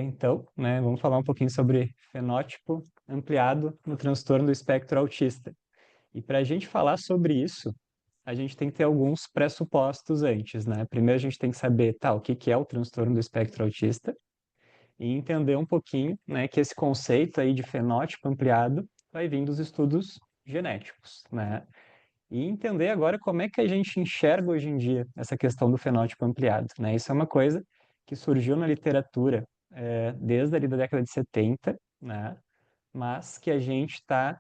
Então, né, vamos falar um pouquinho sobre fenótipo ampliado no transtorno do espectro autista. E para a gente falar sobre isso, a gente tem que ter alguns pressupostos antes, né? Primeiro a gente tem que saber, tá, o que que é o transtorno do espectro autista e entender um pouquinho, né, que esse conceito aí de fenótipo ampliado vai vir dos estudos genéticos, né? E entender agora como é que a gente enxerga hoje em dia essa questão do fenótipo ampliado, né? Isso é uma coisa que surgiu na literatura desde ali da década de 70, né? Mas que a gente está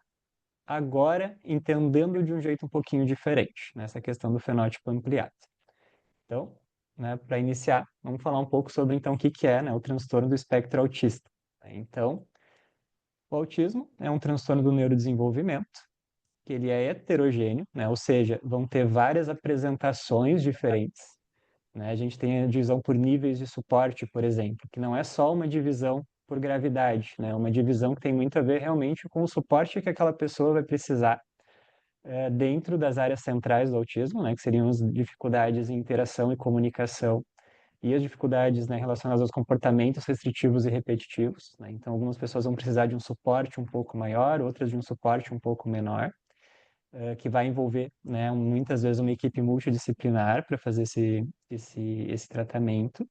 agora entendendo de um jeito um pouquinho diferente, nessa questão do fenótipo ampliado. Então, né, para iniciar, vamos falar um pouco sobre então o que que é, né, o transtorno do espectro autista. Então, o autismo é um transtorno do neurodesenvolvimento que ele é heterogêneo, né? Ou seja, vão ter várias apresentações diferentes, né? A gente tem a divisão por níveis de suporte, por exemplo, que não é só uma divisão por gravidade, né? É uma divisão que tem muito a ver realmente com o suporte que aquela pessoa vai precisar dentro das áreas centrais do autismo, né? Que seriam as dificuldades em interação e comunicação e as dificuldades, né, relacionadas aos comportamentos restritivos e repetitivos, né? Então, algumas pessoas vão precisar de um suporte um pouco maior, outras de um suporte um pouco menor que vai envolver, né, muitas vezes uma equipe multidisciplinar para fazer esse tratamento.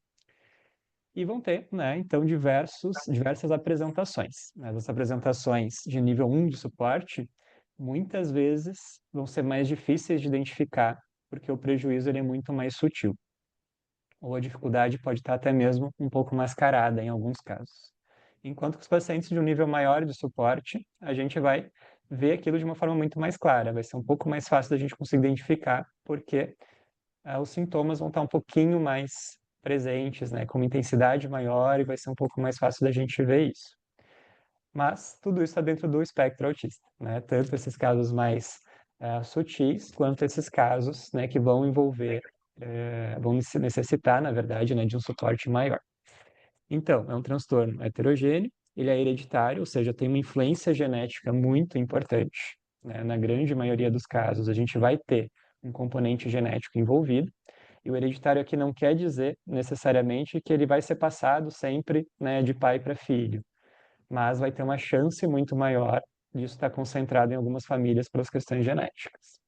E vão ter, né, então, diversas apresentações. As apresentações de nível 1 de suporte, muitas vezes, vão ser mais difíceis de identificar, porque o prejuízo ele é muito mais sutil. Ou a dificuldade pode estar até mesmo um pouco mascarada em alguns casos. Enquanto que os pacientes de um nível maior de suporte, a gente vai ver aquilo de uma forma muito mais clara, vai ser um pouco mais fácil da gente conseguir identificar, porque os sintomas vão estar um pouquinho mais presentes, né, com uma intensidade maior e vai ser um pouco mais fácil da gente ver isso. Mas tudo isso está dentro do espectro autista, né, tanto esses casos mais sutis, quanto esses casos, né, que vão envolver, vão necessitar, na verdade, né, de um suporte maior. Então, é um transtorno heterogêneo, ele é hereditário, ou seja, tem uma influência genética muito importante, né? Na grande maioria dos casos, a gente vai ter um componente genético envolvido, e o hereditário aqui não quer dizer necessariamente que ele vai ser passado sempre, né, de pai para filho, mas vai ter uma chance muito maior disso estar concentrado em algumas famílias pelas questões genéticas.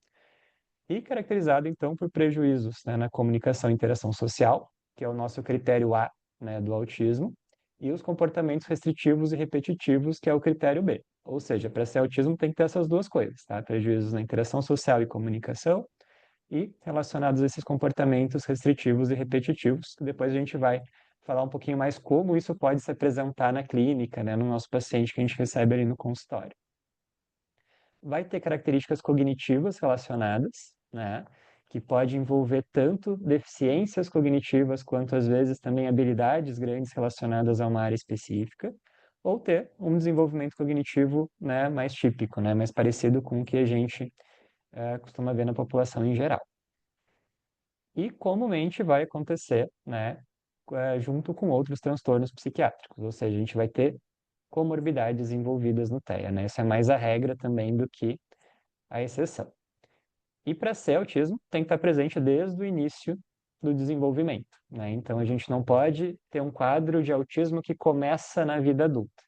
E caracterizado, então, por prejuízos, né, na comunicação e interação social, que é o nosso critério A, né, do autismo, e os comportamentos restritivos e repetitivos, que é o critério B. Ou seja, para ser autismo tem que ter essas duas coisas, tá? Prejuízos na interação social e comunicação e relacionados a esses comportamentos restritivos e repetitivos, que depois a gente vai falar um pouquinho mais como isso pode se apresentar na clínica, né, no nosso paciente que a gente recebe ali no consultório. Vai ter características cognitivas relacionadas, né? Que pode envolver tanto deficiências cognitivas quanto às vezes também habilidades grandes relacionadas a uma área específica, ou ter um desenvolvimento cognitivo, né, mais típico, né, mais parecido com o que a gente costuma ver na população em geral. E comumente vai acontecer, né, junto com outros transtornos psiquiátricos, ou seja, a gente vai ter comorbidades envolvidas no TEA, né? Essa é mais a regra também do que a exceção. E para ser autismo, tem que estar presente desde o início do desenvolvimento, né? Então a gente não pode ter um quadro de autismo que começa na vida adulta,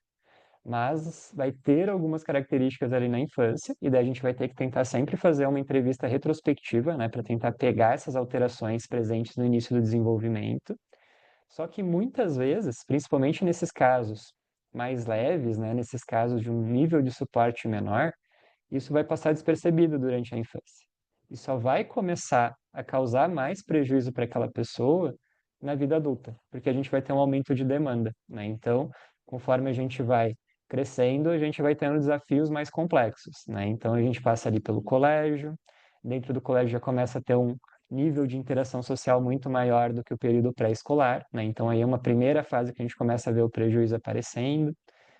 mas vai ter algumas características ali na infância, e daí a gente vai ter que tentar sempre fazer uma entrevista retrospectiva, né, para tentar pegar essas alterações presentes no início do desenvolvimento. Só que muitas vezes, principalmente nesses casos mais leves, né, nesses casos de um nível de suporte menor, isso vai passar despercebido durante a infância. E só vai começar a causar mais prejuízo para aquela pessoa na vida adulta, porque a gente vai ter um aumento de demanda, né? Então, conforme a gente vai crescendo, a gente vai tendo desafios mais complexos, né? Então, a gente passa ali pelo colégio, dentro do colégio já começa a ter um nível de interação social muito maior do que o período pré-escolar, né? Então, aí é uma primeira fase que a gente começa a ver o prejuízo aparecendo.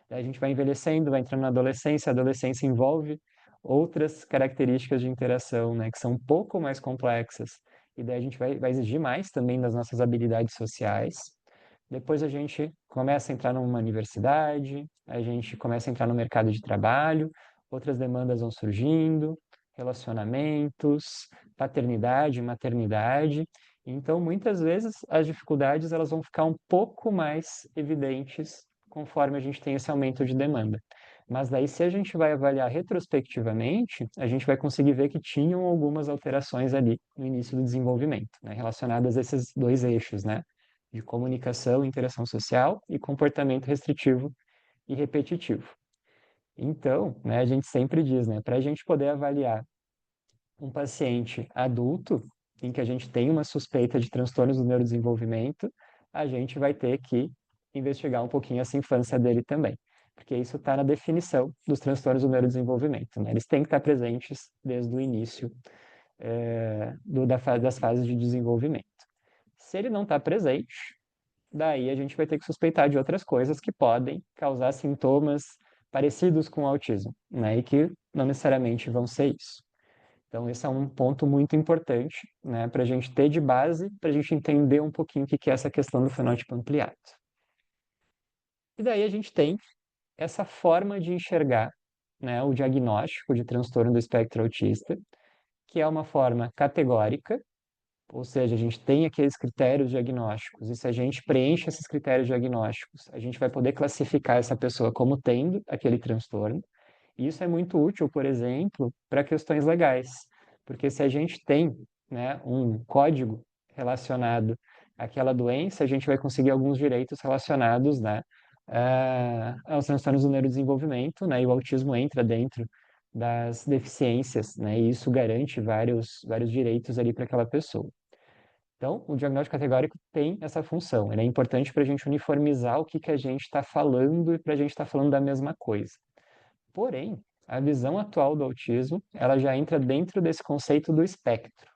Daí a gente vai envelhecendo, vai entrando na adolescência, a adolescência envolve outras características de interação, né, que são um pouco mais complexas, e daí a gente vai exigir mais também das nossas habilidades sociais. Depois a gente começa a entrar numa universidade, a gente começa a entrar no mercado de trabalho, outras demandas vão surgindo, relacionamentos, paternidade, maternidade, Então, muitas vezes, as dificuldades elas vão ficar um pouco mais evidentes conforme a gente tem esse aumento de demanda. Mas daí, se a gente vai avaliar retrospectivamente, a gente vai conseguir ver que tinham algumas alterações ali no início do desenvolvimento, né, relacionadas a esses dois eixos, né, de comunicação, interação social e comportamento restritivo e repetitivo. Então, né, a gente sempre diz, né, para a gente poder avaliar um paciente adulto, em que a gente tem uma suspeita de transtornos do neurodesenvolvimento, a gente vai ter que investigar um pouquinho essa infância dele também, porque isso está na definição dos transtornos do neurodesenvolvimento, né? Eles têm que estar presentes desde o início das fases de desenvolvimento. Se ele não está presente, daí a gente vai ter que suspeitar de outras coisas que podem causar sintomas parecidos com o autismo, né? E que não necessariamente vão ser isso. Então, esse é um ponto muito importante, né, para a gente ter de base, para a gente entender um pouquinho o que que é essa questão do fenótipo ampliado. E daí a gente tem essa forma de enxergar, né, o diagnóstico de transtorno do espectro autista, que é uma forma categórica, ou seja, a gente tem aqueles critérios diagnósticos, e se a gente preenche esses critérios diagnósticos, a gente vai poder classificar essa pessoa como tendo aquele transtorno. E isso é muito útil, por exemplo, para questões legais, porque se a gente tem, né, um código relacionado àquela doença, a gente vai conseguir alguns direitos relacionados, né, aos transtornos do neurodesenvolvimento, né, e o autismo entra dentro das deficiências, né, e isso garante vários direitos ali para aquela pessoa. Então, o diagnóstico categórico tem essa função. Ele é importante para a gente uniformizar o que que a gente está falando e para a gente estar falando da mesma coisa. Porém, a visão atual do autismo, ela já entra dentro desse conceito do espectro.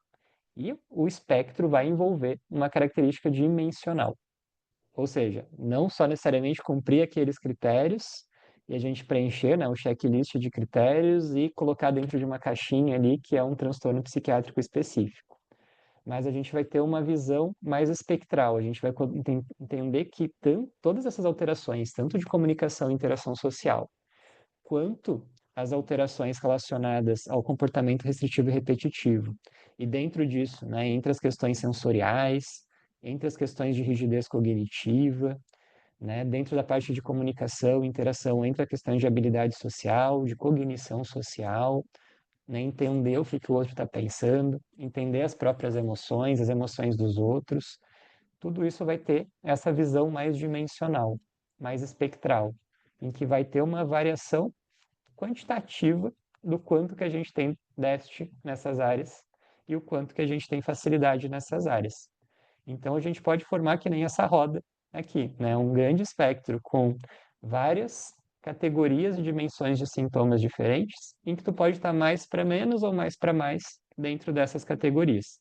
E o espectro vai envolver uma característica dimensional. Ou seja, não só necessariamente cumprir aqueles critérios e a gente preencher, né, o checklist de critérios e colocar dentro de uma caixinha ali que é um transtorno psiquiátrico específico. Mas a gente vai ter uma visão mais espectral, a gente vai entender que todas essas alterações, tanto de comunicação e interação social, quanto as alterações relacionadas ao comportamento restritivo e repetitivo. E dentro disso, né, entre as questões sensoriais, entre as questões de rigidez cognitiva, né, dentro da parte de comunicação, interação entre a questão de habilidade social, de cognição social, né, entender o que, que o outro está pensando, entender as próprias emoções, as emoções dos outros, tudo isso vai ter essa visão mais dimensional, mais espectral, em que vai ter uma variação quantitativa do quanto que a gente tem déficit nessas áreas e o quanto que a gente tem facilidade nessas áreas. Então a gente pode formar que nem essa roda aqui, né? Um grande espectro com várias categorias e dimensões de sintomas diferentes, em que tu pode estar mais para menos ou mais para mais dentro dessas categorias.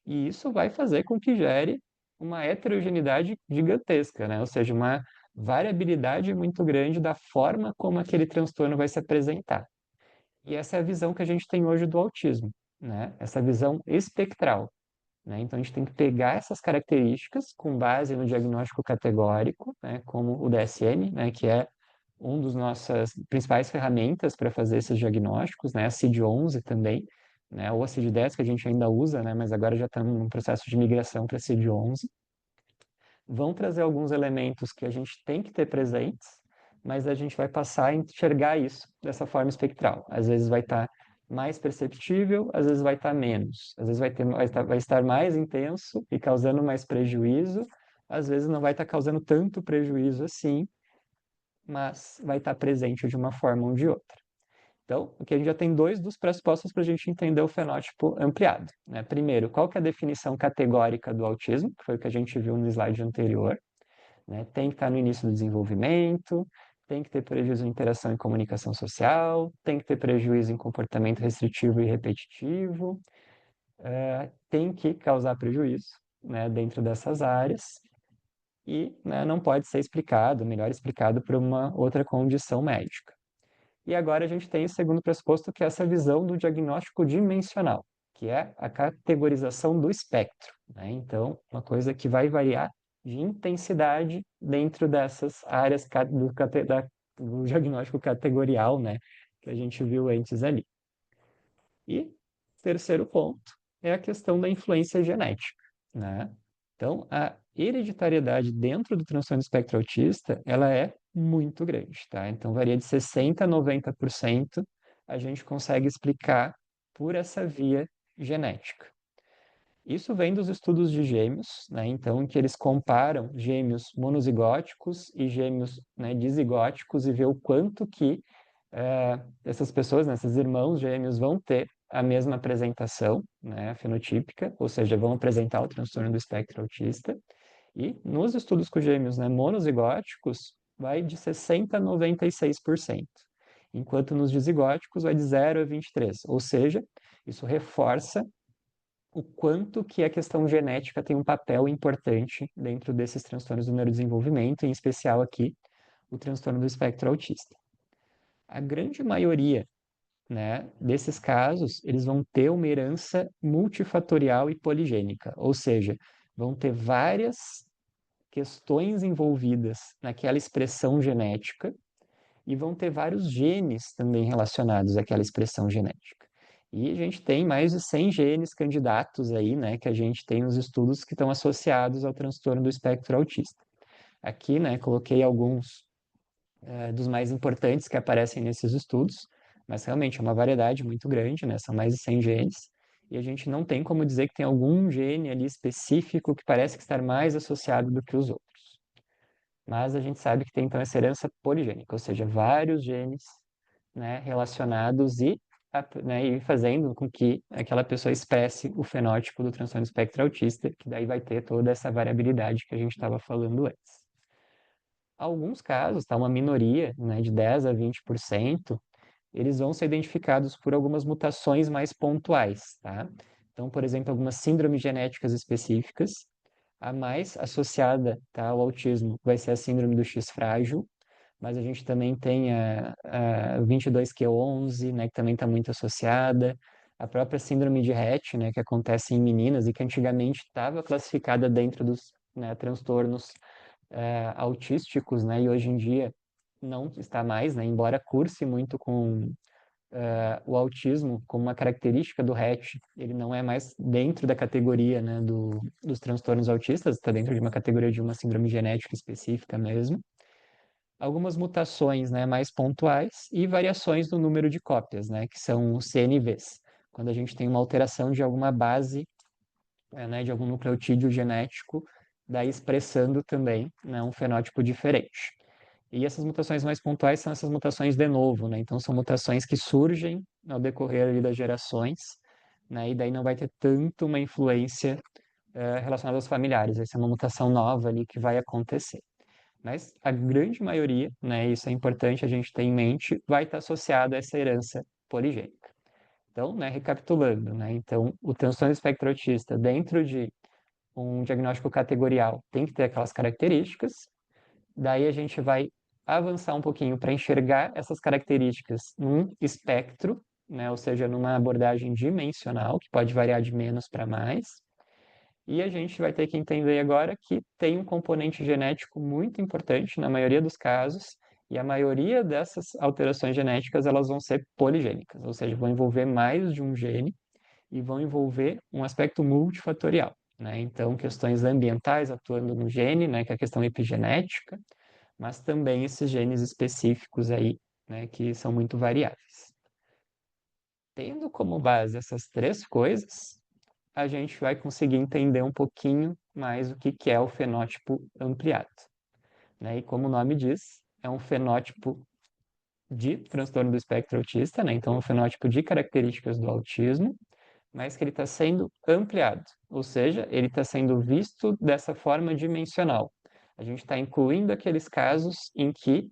E isso vai fazer com que gere uma heterogeneidade gigantesca, né? Ou seja, uma variabilidade muito grande da forma como aquele transtorno vai se apresentar. E essa é a visão que a gente tem hoje do autismo, né? Essa visão espectral, né? Então a gente tem que pegar essas características com base no diagnóstico categórico, né? Como o DSM, né? Que é um dos nossas principais ferramentas para fazer esses diagnósticos, né? A CID-11 também, né? Ou a CID-10 que a gente ainda usa, né? Mas agora já estamos num processo de migração para a CID-11. Vão trazer alguns elementos que a gente tem que ter presentes, mas a gente vai passar a enxergar isso dessa forma espectral. Às vezes vai estar mais perceptível, às vezes vai estar menos. Às vezes vai estar mais intenso e causando mais prejuízo, às vezes não vai estar causando tanto prejuízo assim, mas vai estar presente de uma forma ou de outra. Então, aqui a gente já tem dois dos pressupostos para a gente entender o fenótipo ampliado, né? Primeiro, qual que é a definição categórica do autismo, que foi o que a gente viu no slide anterior, né? Tem que estar no início do desenvolvimento, tem que ter prejuízo em interação e comunicação social, tem que ter prejuízo em comportamento restritivo e repetitivo, tem que causar prejuízo, né, dentro dessas áreas e, né, não pode ser explicado, melhor explicado por uma outra condição médica. E agora a gente tem o segundo pressuposto, que é essa visão do diagnóstico dimensional, que é a categorização do espectro, né? Então, uma coisa que vai variar de intensidade dentro dessas áreas do diagnóstico categorial, né? Que a gente viu antes ali. E terceiro ponto é a questão da influência genética, né? Então, a hereditariedade dentro do transtorno do espectro autista, ela é muito grande, tá? Então, varia de 60% a 90%, a gente consegue explicar por essa via genética. Isso vem dos estudos de gêmeos, né? Então, em que eles comparam gêmeos monozigóticos e gêmeos, né, dizigóticos e vê o quanto que essas pessoas, né, esses irmãos gêmeos vão ter a mesma apresentação, né, fenotípica, ou seja, vão apresentar o transtorno do espectro autista. E nos estudos com gêmeos, né, monozigóticos, vai de 60% a 96%, enquanto nos dizigóticos vai de 0 a 23%. Ou seja, isso reforça o quanto que a questão genética tem um papel importante dentro desses transtornos do neurodesenvolvimento, em especial aqui o transtorno do espectro autista. A grande maioria, né, desses casos, eles vão ter uma herança multifatorial e poligênica, ou seja, vão ter várias questões envolvidas naquela expressão genética e vão ter vários genes também relacionados àquela expressão genética. E a gente tem mais de 100 genes candidatos aí, né, que a gente tem nos estudos que estão associados ao transtorno do espectro autista. Aqui, né, coloquei alguns dos mais importantes que aparecem nesses estudos, mas realmente é uma variedade muito grande, né? São mais de 100 genes, e a gente não tem como dizer que tem algum gene ali específico que parece que estar mais associado do que os outros. Mas a gente sabe que tem então essa herança poligênica, ou seja, vários genes, né, relacionados né, e fazendo com que aquela pessoa expresse o fenótipo do transtorno espectro autista, que daí vai ter toda essa variabilidade que a gente estava falando antes. Alguns casos, tá, uma minoria, né, de 10 a 20%, eles vão ser identificados por algumas mutações mais pontuais, tá? Então, por exemplo, algumas síndromes genéticas específicas. A mais associada, tá, ao autismo vai ser a síndrome do X frágil, mas a gente também tem a 22q11, né, que também está muito associada. A própria síndrome de Rett, né, que acontece em meninas e que antigamente estava classificada dentro dos, né, transtornos autísticos, né, e hoje em dia não está mais, né, embora curse muito com o autismo como uma característica do Rett, ele não é mais dentro da categoria, né, dos transtornos autistas, está dentro de uma categoria de uma síndrome genética específica mesmo. Algumas mutações, né, mais pontuais e variações no número de cópias, né, que são os CNVs. Quando a gente tem uma alteração de alguma base, né, de algum nucleotídeo genético, daí expressando também, né, um fenótipo diferente. E essas mutações mais pontuais são essas mutações de novo, né? Então são mutações que surgem ao decorrer ali das gerações, né? E daí não vai ter tanto uma influência relacionada aos familiares. Vai ser uma mutação nova ali que vai acontecer. Mas a grande maioria, né? Isso é importante a gente ter em mente, vai estar associado a essa herança poligênica. Então, né? Recapitulando, né? Então, o transtorno espectro autista dentro de um diagnóstico categorial tem que ter aquelas características. Daí a gente vai avançar um pouquinho para enxergar essas características num espectro, né? Ou seja, numa abordagem dimensional, que pode variar de menos para mais. E a gente vai ter que entender agora que tem um componente genético muito importante na maioria dos casos, e a maioria dessas alterações genéticas elas vão ser poligênicas, ou seja, vão envolver mais de um gene e vão envolver um aspecto multifatorial, né? Então, questões ambientais atuando no gene, né, que é a questão epigenética, mas também esses genes específicos aí, né, que são muito variáveis. Tendo como base essas três coisas, a gente vai conseguir entender um pouquinho mais o que que é o fenótipo ampliado, né? E como o nome diz, é um fenótipo de transtorno do espectro autista, né? Então, é um fenótipo de características do autismo, mas que ele está sendo ampliado, ou seja, ele está sendo visto dessa forma dimensional. A gente está incluindo aqueles casos em que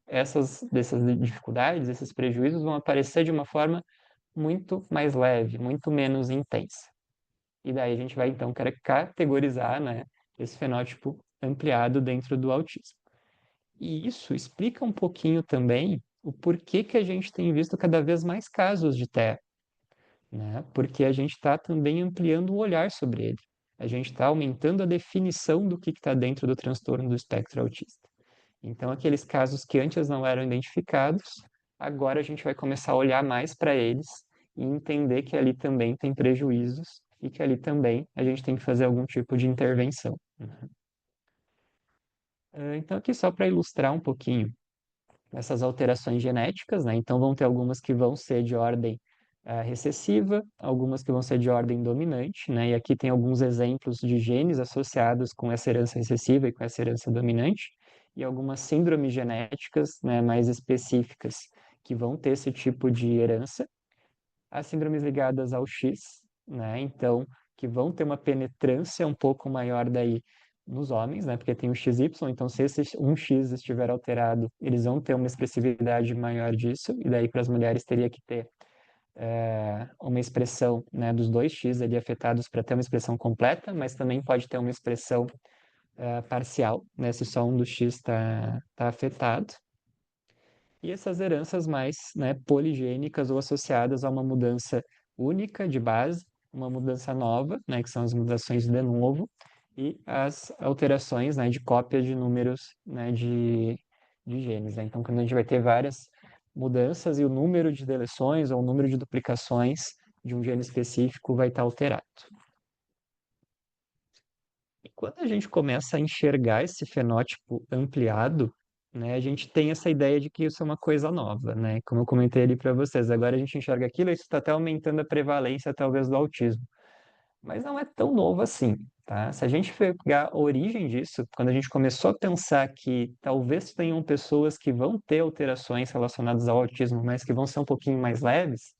dessas dificuldades, esses prejuízos vão aparecer de uma forma muito mais leve, muito menos intensa. E daí a gente vai então categorizar, né, esse fenótipo ampliado dentro do autismo. E isso explica um pouquinho também o porquê que a gente tem visto cada vez mais casos de TEA, né? Porque a gente está também ampliando o olhar sobre ele. A gente está aumentando a definição do que está dentro do transtorno do espectro autista. Então, aqueles casos que antes não eram identificados, agora a gente vai começar a olhar mais para eles e entender que ali também tem prejuízos e que ali também a gente tem que fazer algum tipo de intervenção. Então, aqui só para ilustrar um pouquinho essas alterações genéticas, né? Então, vão ter algumas que vão ser de ordem recessiva, algumas que vão ser de ordem dominante, né? E aqui tem alguns exemplos de genes associados com essa herança recessiva e com essa herança dominante, e algumas síndromes genéticas, né, mais específicas que vão ter esse tipo de herança. As síndromes ligadas ao X, né? Então, que vão ter uma penetrância um pouco maior daí nos homens, né? Porque tem o XY, então se esse um X estiver alterado, eles vão ter uma expressividade maior disso, e daí para as mulheres teria que ter uma expressão, né, dos dois X ali afetados para ter uma expressão completa, mas também pode ter uma expressão parcial, né? Se só um dos X está afetado. E essas heranças mais, né, poligênicas ou associadas a uma mudança única de base, uma mudança nova, né, que são as mutações de novo, e as alterações, né, de cópia de números, né, de genes, né? Então, quando a gente vai ter várias mudanças e o número de deleções ou o número de duplicações de um gene específico vai estar alterado. E quando a gente começa a enxergar esse fenótipo ampliado, né, a gente tem essa ideia de que isso é uma coisa nova, né? Como eu comentei ali para vocês, agora a gente enxerga aquilo e isso está até aumentando a prevalência, talvez, do autismo. Mas não é tão novo assim, tá? Se a gente pegar a origem disso, quando a gente começou a pensar que talvez tenham pessoas que vão ter alterações relacionadas ao autismo, mas que vão ser um pouquinho mais leves,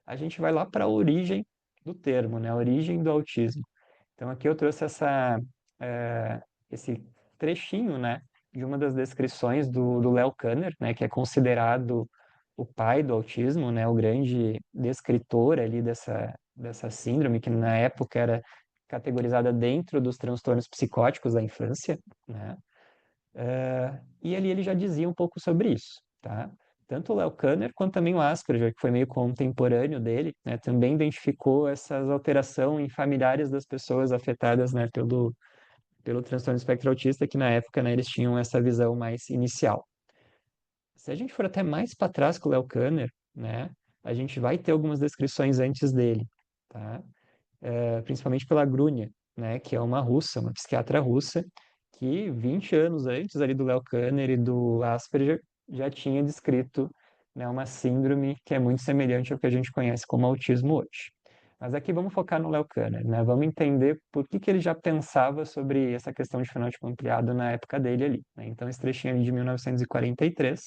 a gente vai lá para a origem do termo, né? A origem do autismo. Então aqui eu trouxe esse trechinho, né, de uma das descrições do Léo Kanner, né, que é considerado o pai do autismo, né, o grande descritor ali dessa síndrome, que na época era categorizada dentro dos transtornos psicóticos da infância, né? E ali ele já dizia um pouco sobre isso, tá? Tanto o Léo Kanner quanto também o Asperger, que foi meio contemporâneo dele, né, também identificou essas alterações em familiares das pessoas afetadas, né, pelo transtorno espectro autista, que na época, né, eles tinham essa visão mais inicial. Se a gente for até mais para trás com o Léo Kanner, né, a gente vai ter algumas descrições antes dele, tá? Principalmente pela Grunia, né, que é uma russa, uma psiquiatra russa, que 20 anos antes ali do Léo Kanner e do Asperger já tinha descrito, né, uma síndrome que é muito semelhante ao que a gente conhece como autismo hoje. Mas aqui vamos focar no Léo Kanner, né? Vamos entender por que que ele já pensava sobre essa questão de fenótipo ampliado na época dele ali, né? Então, esse trechinho ali de 1943,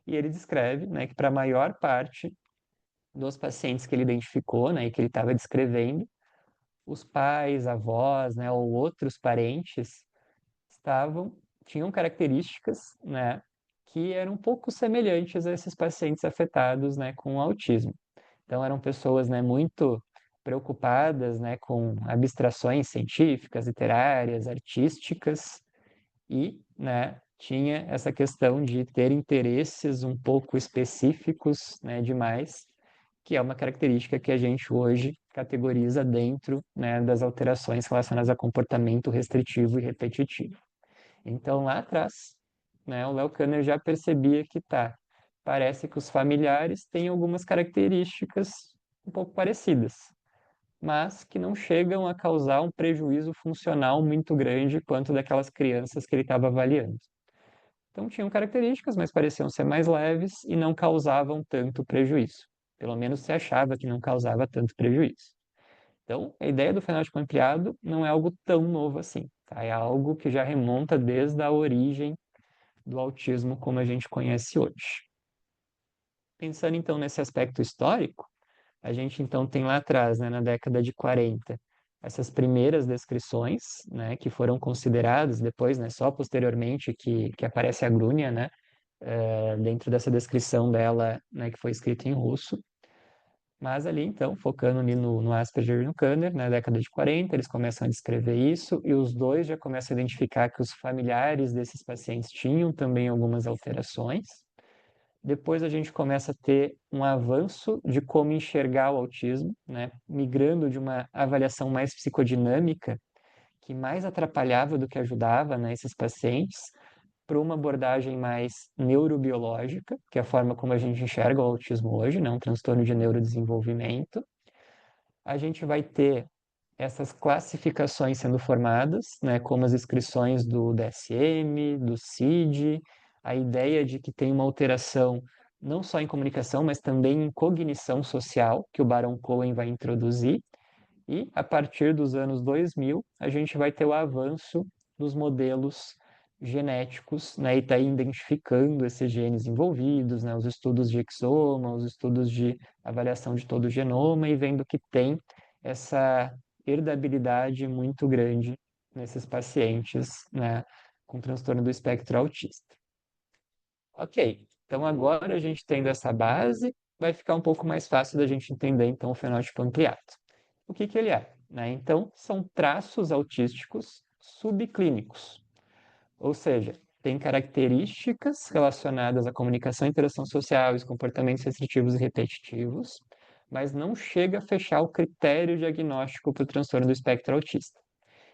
e ele descreve, né, que para a maior parte dos pacientes que ele identificou, né, e que ele estava descrevendo, os pais, avós, né, ou outros parentes estavam tinham características, né, que eram um pouco semelhantes a esses pacientes afetados, né, com autismo. Então eram pessoas, né, muito preocupadas, né, com abstrações científicas, literárias, artísticas e, né, tinha essa questão de ter interesses um pouco específicos, né, demais, que é uma característica que a gente hoje categoriza dentro, né, das alterações relacionadas a comportamento restritivo e repetitivo. Então, lá atrás, né, o Léo Kanner já percebia que parece que os familiares têm algumas características um pouco parecidas, mas que não chegam a causar um prejuízo funcional muito grande quanto daquelas crianças que ele estava avaliando. Então, tinham características, mas pareciam ser mais leves e não causavam tanto prejuízo. Pelo menos se achava que não causava tanto prejuízo. Então, a ideia do fenótipo ampliado não é algo tão novo assim, tá? É algo que já remonta desde a origem do autismo como a gente conhece hoje. Pensando então nesse aspecto histórico, a gente então tem lá atrás, né, na década de 40, essas primeiras descrições, né, que foram consideradas depois, né, só posteriormente que aparece a Grúnia, né, dentro dessa descrição dela, né, que foi escrita em russo. Mas ali, então, focando ali no Asperger e no Kanner, na década de 40, eles começam a descrever isso e os dois já começam a identificar que os familiares desses pacientes tinham também algumas alterações. Depois a gente começa a ter um avanço de como enxergar o autismo, né? Migrando de uma avaliação mais psicodinâmica, que mais atrapalhava do que ajudava, né, esses pacientes, para uma abordagem mais neurobiológica, que é a forma como a gente enxerga o autismo hoje, né, um transtorno de neurodesenvolvimento. A gente vai ter essas classificações sendo formadas, né, como as inscrições do DSM, do CID, a ideia de que tem uma alteração não só em comunicação, mas também em cognição social, que o Baron Cohen vai introduzir, e a partir dos anos 2000, a gente vai ter o avanço dos modelos genéticos, né, e tá identificando esses genes envolvidos, né, os estudos de exoma, os estudos de avaliação de todo o genoma e vendo que tem essa herdabilidade muito grande nesses pacientes, né, com transtorno do espectro autista. Ok, então agora a gente tendo essa base, vai ficar um pouco mais fácil da gente entender então o fenótipo ampliado. O que que ele é, né? Então, são traços autísticos subclínicos, ou seja, tem características relacionadas à comunicação, interação social, os comportamentos restritivos e repetitivos, mas não chega a fechar o critério diagnóstico para o transtorno do espectro autista.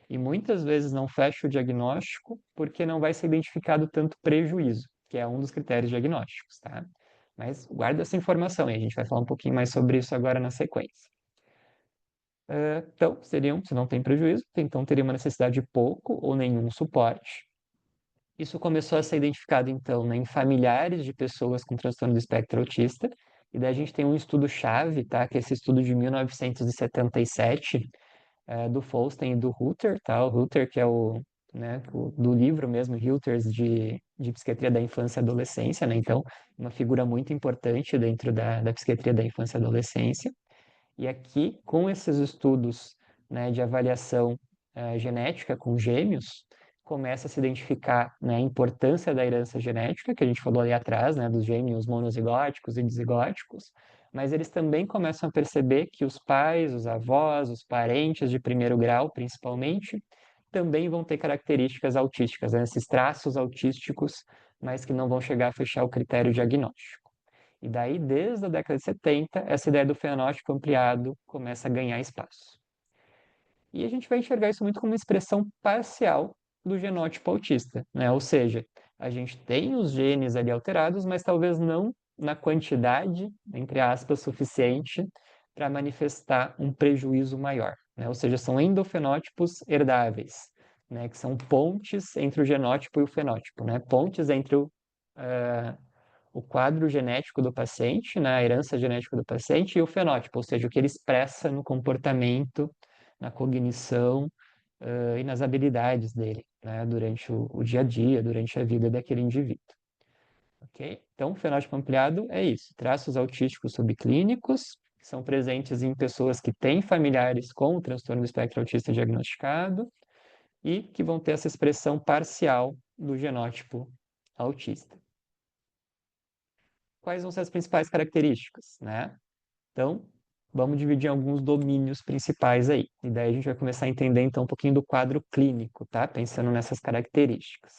E muitas vezes não fecha o diagnóstico porque não vai ser identificado tanto prejuízo, que é um dos critérios diagnósticos, tá? Mas guarda essa informação e a gente vai falar um pouquinho mais sobre isso agora na sequência. Então, se não tem prejuízo, então teria uma necessidade de pouco ou nenhum suporte. Isso começou a ser identificado, então, né, em familiares de pessoas com transtorno do espectro autista, e daí a gente tem um estudo-chave, tá, que é esse estudo de 1977, do Folstein e do Hutter, tá, o Hutter que é né, do livro mesmo, Hutters de Psiquiatria da Infância e Adolescência, né, então, uma figura muito importante dentro da psiquiatria da infância e adolescência. E aqui, com esses estudos, né, de avaliação genética com gêmeos, começa a se identificar, né, a importância da herança genética, que a gente falou ali atrás, né, dos gêmeos monozigóticos e dizigóticos, mas eles também começam a perceber que os pais, os avós, os parentes de primeiro grau, principalmente, também vão ter características autísticas, né, esses traços autísticos, mas que não vão chegar a fechar o critério diagnóstico. E daí, desde a década de 70, essa ideia do fenótipo ampliado começa a ganhar espaço. E a gente vai enxergar isso muito como uma expressão parcial do genótipo autista, né? Ou seja, a gente tem os genes ali alterados, mas talvez não na quantidade, entre aspas, suficiente para manifestar um prejuízo maior, né? Ou seja, são endofenótipos herdáveis, né? Que são pontes entre o genótipo e o fenótipo, né? Pontes entre o quadro genético do paciente, né, a herança genética do paciente, e o fenótipo, ou seja, o que ele expressa no comportamento, na cognição, e nas habilidades dele, né, durante o dia a dia, durante a vida daquele indivíduo. Ok? Então, o fenótipo ampliado é isso: traços autísticos subclínicos, que são presentes em pessoas que têm familiares com o transtorno do espectro autista diagnosticado e que vão ter essa expressão parcial do genótipo autista. Quais vão ser as principais características, né? Então, vamos dividir em alguns domínios principais aí. E daí a gente vai começar a entender então um pouquinho do quadro clínico, tá? Pensando nessas características.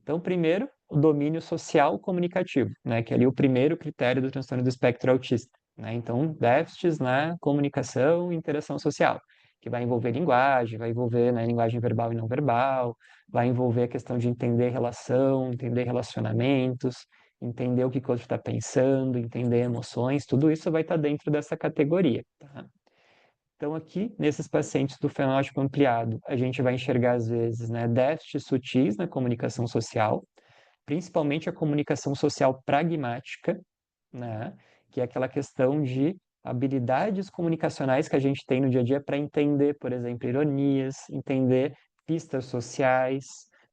Então, primeiro, o domínio social comunicativo, né? Que é ali o primeiro critério do transtorno do espectro autista, né? Então, déficits na comunicação e interação social, que vai envolver linguagem, vai envolver, né, linguagem verbal e não verbal, vai envolver a questão de entender relação, entender relacionamentos, entender o que o outro está pensando, entender emoções, tudo isso vai estar dentro dessa categoria, tá? Então, aqui, nesses pacientes do fenótipo ampliado, a gente vai enxergar, às vezes, né, déficits sutis na comunicação social, principalmente a comunicação social pragmática, né, que é aquela questão de habilidades comunicacionais que a gente tem no dia a dia para entender, por exemplo, ironias, entender pistas sociais,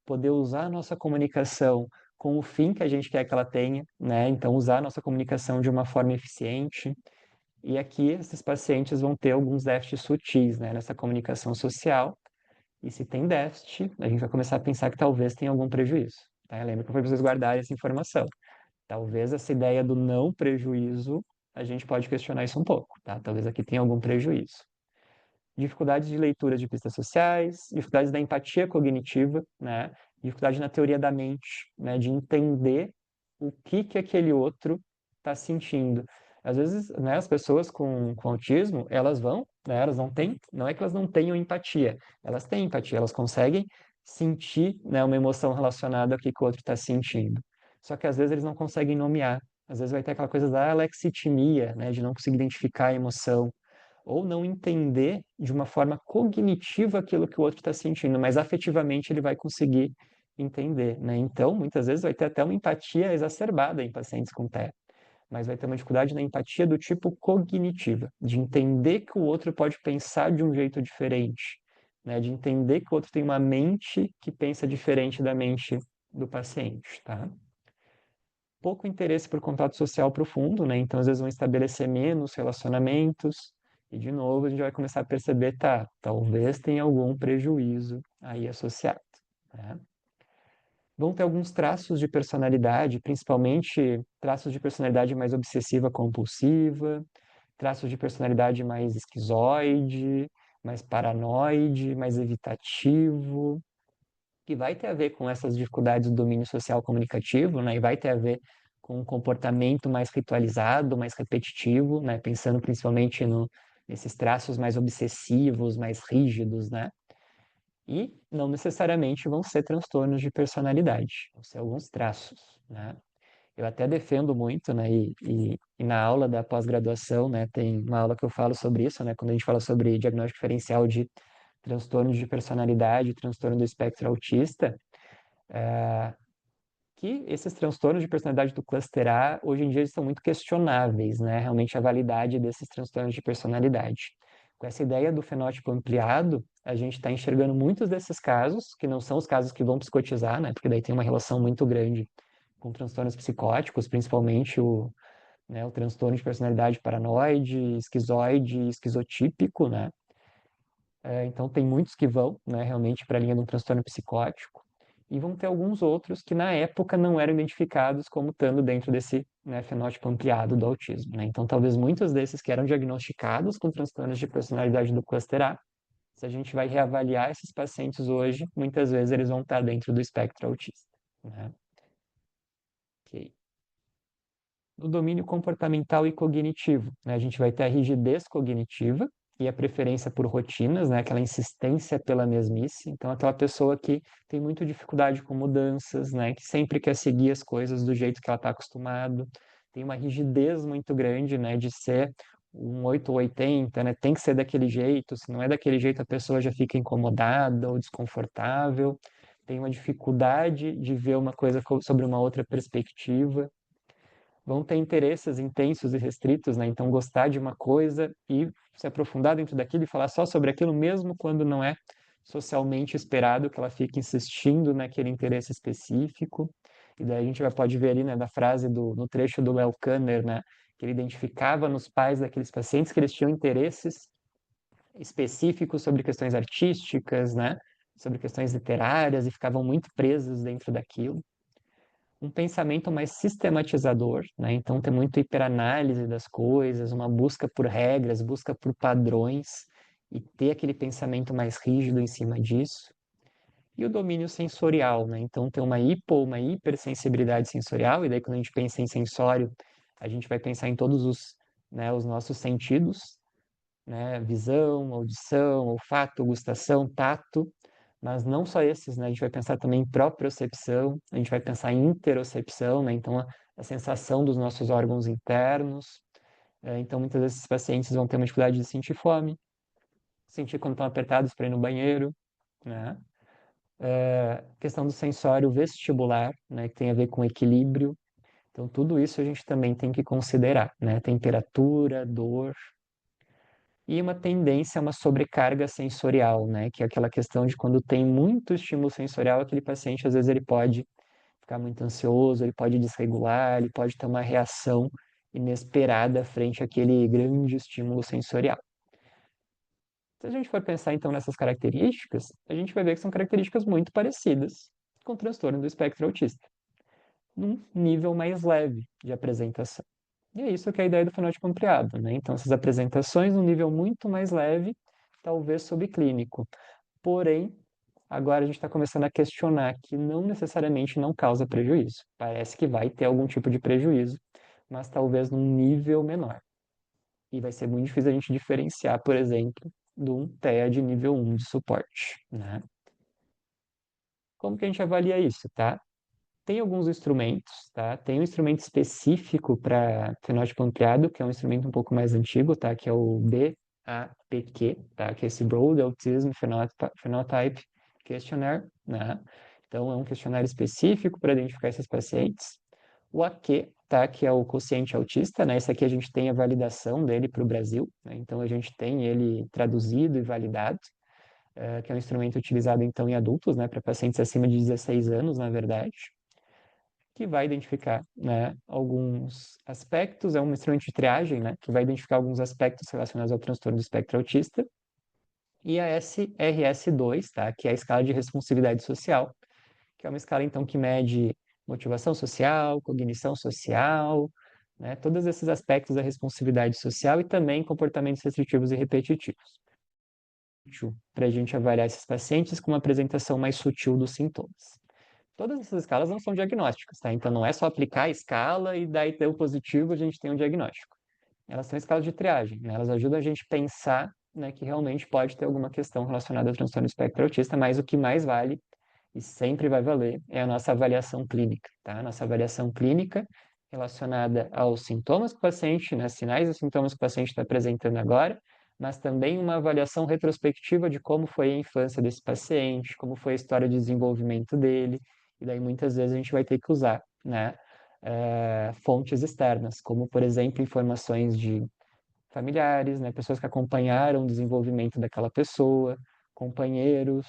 poder usar a nossa comunicação com o fim que a gente quer que ela tenha, né? Então, usar a nossa comunicação de uma forma eficiente. E aqui, esses pacientes vão ter alguns déficits sutis, né, nessa comunicação social. E se tem déficit, a gente vai começar a pensar que talvez tenha algum prejuízo. Tá? Lembra que foi para vocês guardarem essa informação. Talvez essa ideia do não prejuízo, a gente pode questionar isso um pouco, tá? Talvez aqui tenha algum prejuízo. Dificuldades de leitura de pistas sociais, dificuldades da empatia cognitiva, né? Dificuldade na teoria da mente, né? De entender o que aquele outro está sentindo. Às vezes, né, as pessoas com autismo, elas vão, né, elas não têm, não é que elas não tenham empatia, elas têm empatia, elas conseguem sentir, né, uma emoção relacionada ao que o outro está sentindo. Só que às vezes eles não conseguem nomear. Às vezes vai ter aquela coisa da alexitimia, né, de não conseguir identificar a emoção, ou não entender de uma forma cognitiva aquilo que o outro está sentindo, mas afetivamente ele vai conseguir entender, né? Então, muitas vezes vai ter até uma empatia exacerbada em pacientes com TEA, mas vai ter uma dificuldade na empatia do tipo cognitiva, de entender que o outro pode pensar de um jeito diferente, né? De entender que o outro tem uma mente que pensa diferente da mente do paciente, tá? Pouco interesse por contato social profundo, né? Então, às vezes vão estabelecer menos relacionamentos, e de novo a gente vai começar a perceber, tá, talvez tenha algum prejuízo aí associado, né? Vão ter alguns traços de personalidade, principalmente traços de personalidade mais obsessiva compulsiva, traços de personalidade mais esquizoide, mais paranoide, mais evitativo, que vai ter a ver com essas dificuldades do domínio social comunicativo, né? E vai ter a ver com um comportamento mais ritualizado, mais repetitivo, né? Pensando principalmente nesses traços mais obsessivos, mais rígidos, né? E não necessariamente vão ser transtornos de personalidade, vão ser alguns traços, né? Eu até defendo muito, né? E na aula da pós-graduação, né? Tem uma aula que eu falo sobre isso, né? Quando a gente fala sobre diagnóstico diferencial de transtornos de personalidade, transtorno do espectro autista, que esses transtornos de personalidade do cluster A, hoje em dia, eles são muito questionáveis, né? Realmente a validade desses transtornos de personalidade. Com essa ideia do fenótipo ampliado, a gente está enxergando muitos desses casos, que não são os casos que vão psicotizar, né? Porque daí tem uma relação muito grande com transtornos psicóticos, principalmente né, o transtorno de personalidade paranoide, esquizoide, esquizotípico, né? Então, tem muitos que vão, né, realmente para a linha de um transtorno psicótico, e vão ter alguns outros que, na época, não eram identificados como estando dentro desse, né, fenótipo ampliado do autismo, né? Então, talvez muitos desses que eram diagnosticados com transtornos de personalidade do cluster A, se a gente vai reavaliar esses pacientes hoje, muitas vezes eles vão estar dentro do espectro autista, né? Ok. No domínio comportamental e cognitivo, né? A gente vai ter a rigidez cognitiva e a preferência por rotinas, né? Aquela insistência pela mesmice. Então, aquela pessoa que tem muita dificuldade com mudanças, né? Que sempre quer seguir as coisas do jeito que ela está acostumado. Tem uma rigidez muito grande, né? De ser um 8 ou 80, né? Tem que ser daquele jeito. Se não é daquele jeito, a pessoa já fica incomodada ou desconfortável. Tem uma dificuldade de ver uma coisa sobre uma outra perspectiva, vão ter interesses intensos e restritos, né? Então, gostar de uma coisa e se aprofundar dentro daquilo e falar só sobre aquilo, mesmo quando não é socialmente esperado que ela fique insistindo naquele interesse específico. E daí a gente já pode ver ali, né, da frase no trecho do Léo Kanner, né, que ele identificava nos pais daqueles pacientes que eles tinham interesses específicos sobre questões artísticas, né, sobre questões literárias e ficavam muito presos dentro daquilo, um pensamento mais sistematizador, né? Então tem muito hiperanálise das coisas, uma busca por regras, busca por padrões e ter aquele pensamento mais rígido em cima disso. E o domínio sensorial, né? Então tem uma uma hipersensibilidade sensorial, e daí quando a gente pensa em sensório, a gente vai pensar em todos né, os nossos sentidos, né? Visão, audição, olfato, gustação, tato, mas não só esses, né? A gente vai pensar também em propriocepção, a gente vai pensar em interocepção, né? Então, a sensação dos nossos órgãos internos. Então, muitas vezes esses pacientes vão ter uma dificuldade de sentir fome, sentir quando estão apertados para ir no banheiro, né? Questão do sensório vestibular, né? Que tem a ver com equilíbrio. Então, tudo isso a gente também tem que considerar, né? Temperatura, dor, e uma tendência a uma sobrecarga sensorial, né? Que é aquela questão de quando tem muito estímulo sensorial, aquele paciente, às vezes, ele pode ficar muito ansioso, ele pode desregular, ele pode ter uma reação inesperada frente àquele grande estímulo sensorial. Se a gente for pensar, então, nessas características, a gente vai ver que são características muito parecidas com o transtorno do espectro autista, num nível mais leve de apresentação. E é isso que é a ideia do fenótipo ampliado, né? Então, essas apresentações num nível muito mais leve, talvez subclínico. Porém, agora a gente está começando a questionar que não necessariamente não causa prejuízo. Parece que vai ter algum tipo de prejuízo, mas talvez num nível menor. E vai ser muito difícil a gente diferenciar, por exemplo, de um TEA de nível 1 de suporte, né? Como que a gente avalia isso, tá? Tem alguns instrumentos, tá? Tem um instrumento específico para fenótipo ampliado, que é um instrumento um pouco mais antigo, tá? Que é o BHC, tá? Que é esse Broad Autism Phenotype Questionnaire, né? Então, é um questionário específico para identificar esses pacientes. O AQ, tá? Que é o quociente autista, né? Esse aqui a gente tem a validação dele para o Brasil, né? Então, a gente tem ele traduzido e validado, que é um instrumento utilizado, então, em adultos, né? Para pacientes acima de 16 anos, na verdade, que vai identificar, né, alguns aspectos, é um instrumento de triagem, né, que vai identificar alguns aspectos relacionados ao transtorno do espectro autista, e a SRS-2, tá, que é a escala de responsividade social, que é uma escala, então, que mede motivação social, cognição social, né, todos esses aspectos da responsividade social e também comportamentos restritivos e repetitivos. Para a gente avaliar esses pacientes com uma apresentação mais sutil dos sintomas. Todas essas escalas não são diagnósticas, tá? Então não é só aplicar a escala e daí deu positivo, a gente tem um diagnóstico. Elas são escalas de triagem, né? Elas ajudam a gente a pensar, né, que realmente pode ter alguma questão relacionada ao transtorno do espectro autista, mas o que mais vale e sempre vai valer é a nossa avaliação clínica, tá? A nossa avaliação clínica relacionada aos sintomas que o paciente, né, sinais e sintomas que o paciente está apresentando agora, mas também uma avaliação retrospectiva de como foi a infância desse paciente, como foi a história de desenvolvimento dele, e daí muitas vezes a gente vai ter que usar, né, fontes externas, como por exemplo informações de familiares, né, pessoas que acompanharam o desenvolvimento daquela pessoa, companheiros,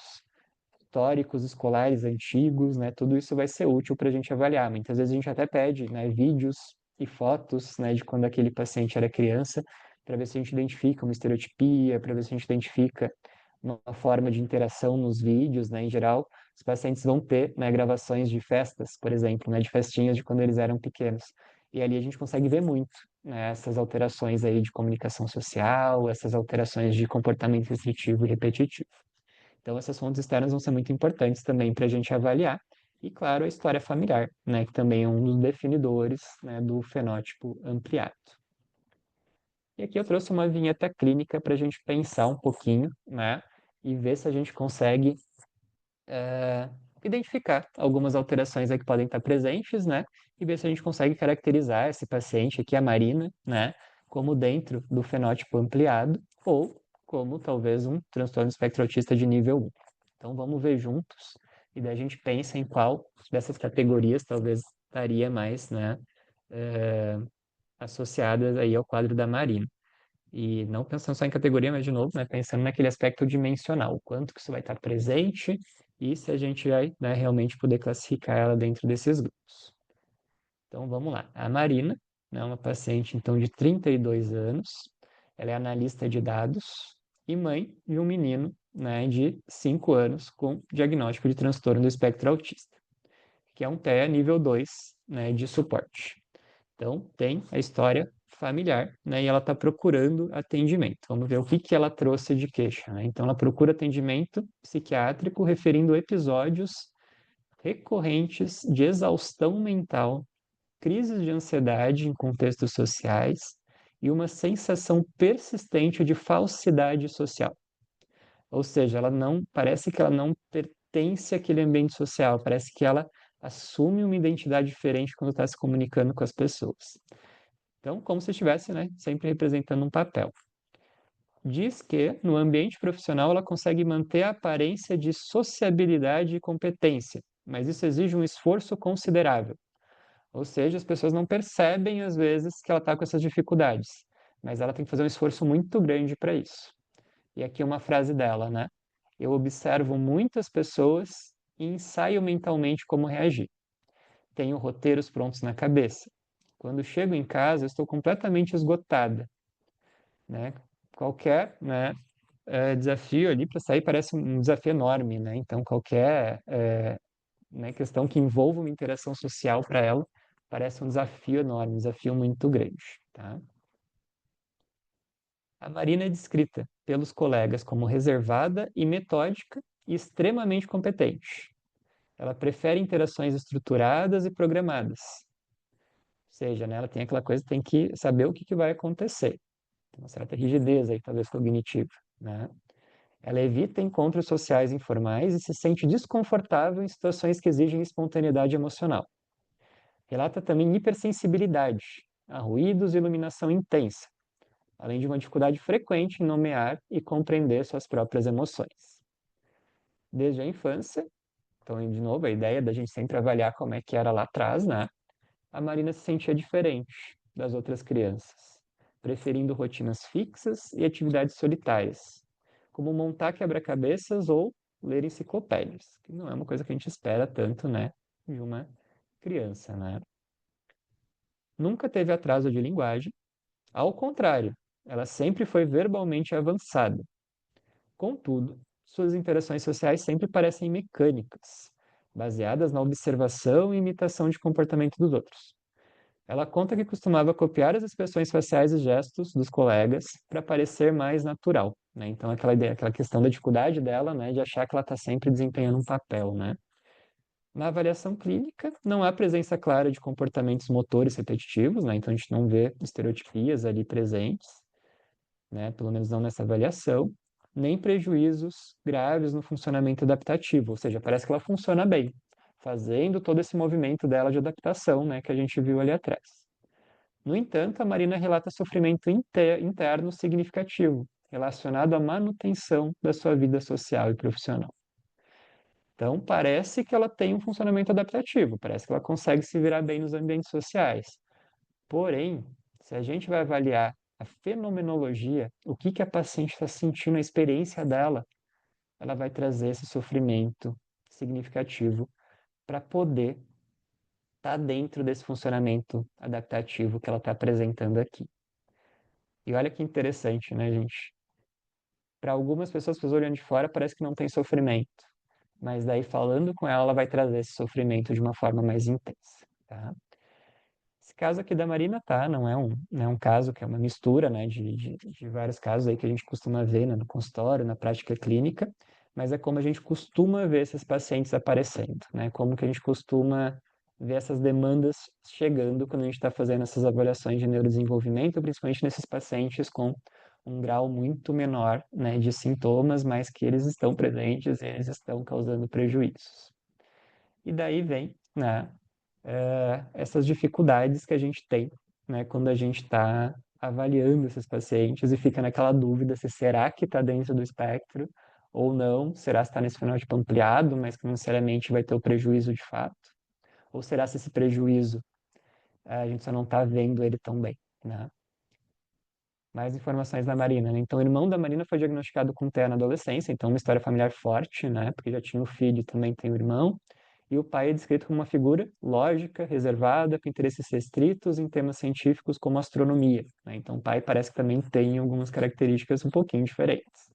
históricos escolares antigos, né, tudo isso vai ser útil para a gente avaliar. Muitas vezes a gente até pede, né, vídeos e fotos, né, de quando aquele paciente era criança, para ver se a gente identifica uma estereotipia, para ver se a gente identifica uma forma de interação nos vídeos, né, em geral, os pacientes vão ter, né, gravações de festas, por exemplo, né, de festinhas de quando eles eram pequenos. E ali a gente consegue ver muito, né, essas alterações aí de comunicação social, essas alterações de comportamento restritivo e repetitivo. Então, essas fontes externas vão ser muito importantes também para a gente avaliar. E, claro, a história familiar, né, que também é um dos definidores, né, do fenótipo ampliado. E aqui eu trouxe uma vinheta clínica para a gente pensar um pouquinho, né, e ver se a gente consegue identificar algumas alterações aí que podem estar presentes, né, e ver se a gente consegue caracterizar esse paciente aqui, a Marina, né, como dentro do fenótipo ampliado ou como talvez um transtorno espectro autista de nível 1. Então vamos ver juntos e daí a gente pensa em qual dessas categorias talvez estaria mais, né, associadas aí ao quadro da Marina. E não pensando só em categoria, mas de novo, né, pensando naquele aspecto dimensional, o quanto que isso vai estar presente e se a gente vai, né, realmente poder classificar ela dentro desses grupos. Então vamos lá. A Marina, né, uma paciente então de 32 anos, ela é analista de dados e mãe de um menino, né, de 5 anos com diagnóstico de transtorno do espectro autista, que é um TEA nível 2, né, de suporte. Então, tem a história familiar, né? E ela está procurando atendimento. Vamos ver o que que ela trouxe de queixa, né? Então, ela procura atendimento psiquiátrico referindo episódios recorrentes de exaustão mental, crises de ansiedade em contextos sociais e uma sensação persistente de falsidade social. Ou seja, ela não parece que ela não pertence àquele ambiente social, parece que ela assume uma identidade diferente quando está se comunicando com as pessoas. Então, como se estivesse, né, sempre representando um papel. Diz que, no ambiente profissional, ela consegue manter a aparência de sociabilidade e competência, mas isso exige um esforço considerável. Ou seja, as pessoas não percebem, às vezes, que ela está com essas dificuldades, mas ela tem que fazer um esforço muito grande para isso. E aqui uma frase dela, né? Eu observo muitas pessoas e ensaio mentalmente como reagir. Tenho roteiros prontos na cabeça. Quando chego em casa, eu estou completamente esgotada, né? Qualquer, né, desafio ali para sair parece um desafio enorme, né? Então, qualquer né, questão que envolva uma interação social para ela parece um desafio enorme, um desafio muito grande, tá? A Marina é descrita pelos colegas como reservada e metódica e extremamente competente. Ela prefere interações estruturadas e programadas. Ou seja, né, ela tem aquela coisa, tem que saber o que, que vai acontecer. Tem uma certa rigidez aí, talvez cognitiva, né? Ela evita encontros sociais informais e se sente desconfortável em situações que exigem espontaneidade emocional. Relata também hipersensibilidade a ruídos e iluminação intensa. além de uma dificuldade frequente em nomear e compreender suas próprias emoções. Desde a infância, então, de novo, a ideia da gente sempre avaliar como é que era lá atrás, né? A Marina se sentia diferente das outras crianças, preferindo rotinas fixas e atividades solitárias, como montar quebra-cabeças ou ler enciclopédias, que não é uma coisa que a gente espera tanto, né, de uma criança, né? Nunca teve atraso de linguagem, ao contrário, ela sempre foi verbalmente avançada. Contudo, suas interações sociais sempre parecem mecânicas, baseadas na observação e imitação de comportamento dos outros. Ela conta que costumava copiar as expressões faciais e gestos dos colegas para parecer mais natural, né? Então, aquela ideia, aquela questão da dificuldade dela, né, de achar que ela está sempre desempenhando um papel, né? Na avaliação clínica, não há presença clara de comportamentos motores repetitivos, né? Então, a gente não vê estereotipias ali presentes, né? Pelo menos não nessa avaliação, nem prejuízos graves no funcionamento adaptativo, ou seja, parece que ela funciona bem, fazendo todo esse movimento dela de adaptação, né, que a gente viu ali atrás. No entanto, a Marina relata sofrimento interno significativo, relacionado à manutenção da sua vida social e profissional. Então, parece que ela tem um funcionamento adaptativo, parece que ela consegue se virar bem nos ambientes sociais. Porém, se a gente vai avaliar a fenomenologia, o que que a paciente está sentindo, a experiência dela, ela vai trazer esse sofrimento significativo para poder estar dentro desse funcionamento adaptativo que ela está apresentando aqui. E olha que interessante, né, gente? Para algumas pessoas olhando de fora, parece que não tem sofrimento. Mas daí, falando com ela, ela vai trazer esse sofrimento de uma forma mais intensa, tá? Esse caso aqui da Marina, tá? Não é um caso que é uma mistura, né, de vários casos aí que a gente costuma ver, né, no consultório, na prática clínica, mas é como a gente costuma ver esses pacientes aparecendo, né? Como que a gente costuma ver essas demandas chegando quando a gente está fazendo essas avaliações de neurodesenvolvimento, principalmente nesses pacientes com um grau muito menor, né, de sintomas, mas que eles estão presentes e eles estão causando prejuízos. E daí vem, né, essas dificuldades que a gente tem, né, quando a gente está avaliando esses pacientes e fica naquela dúvida se será que está dentro do espectro ou não, será que está nesse fenótipo ampliado, mas que não necessariamente vai ter o prejuízo de fato, ou será se esse prejuízo a gente só não está vendo ele tão bem, né? Mais informações da Marina, né? Então, o irmão da Marina foi diagnosticado com TEA na adolescência, então uma história familiar forte, né? Porque já tinha o filho e também tem o irmão. E o pai é descrito como uma figura lógica, reservada, com interesses restritos em temas científicos como astronomia, né? Então, o pai parece que também tem algumas características um pouquinho diferentes.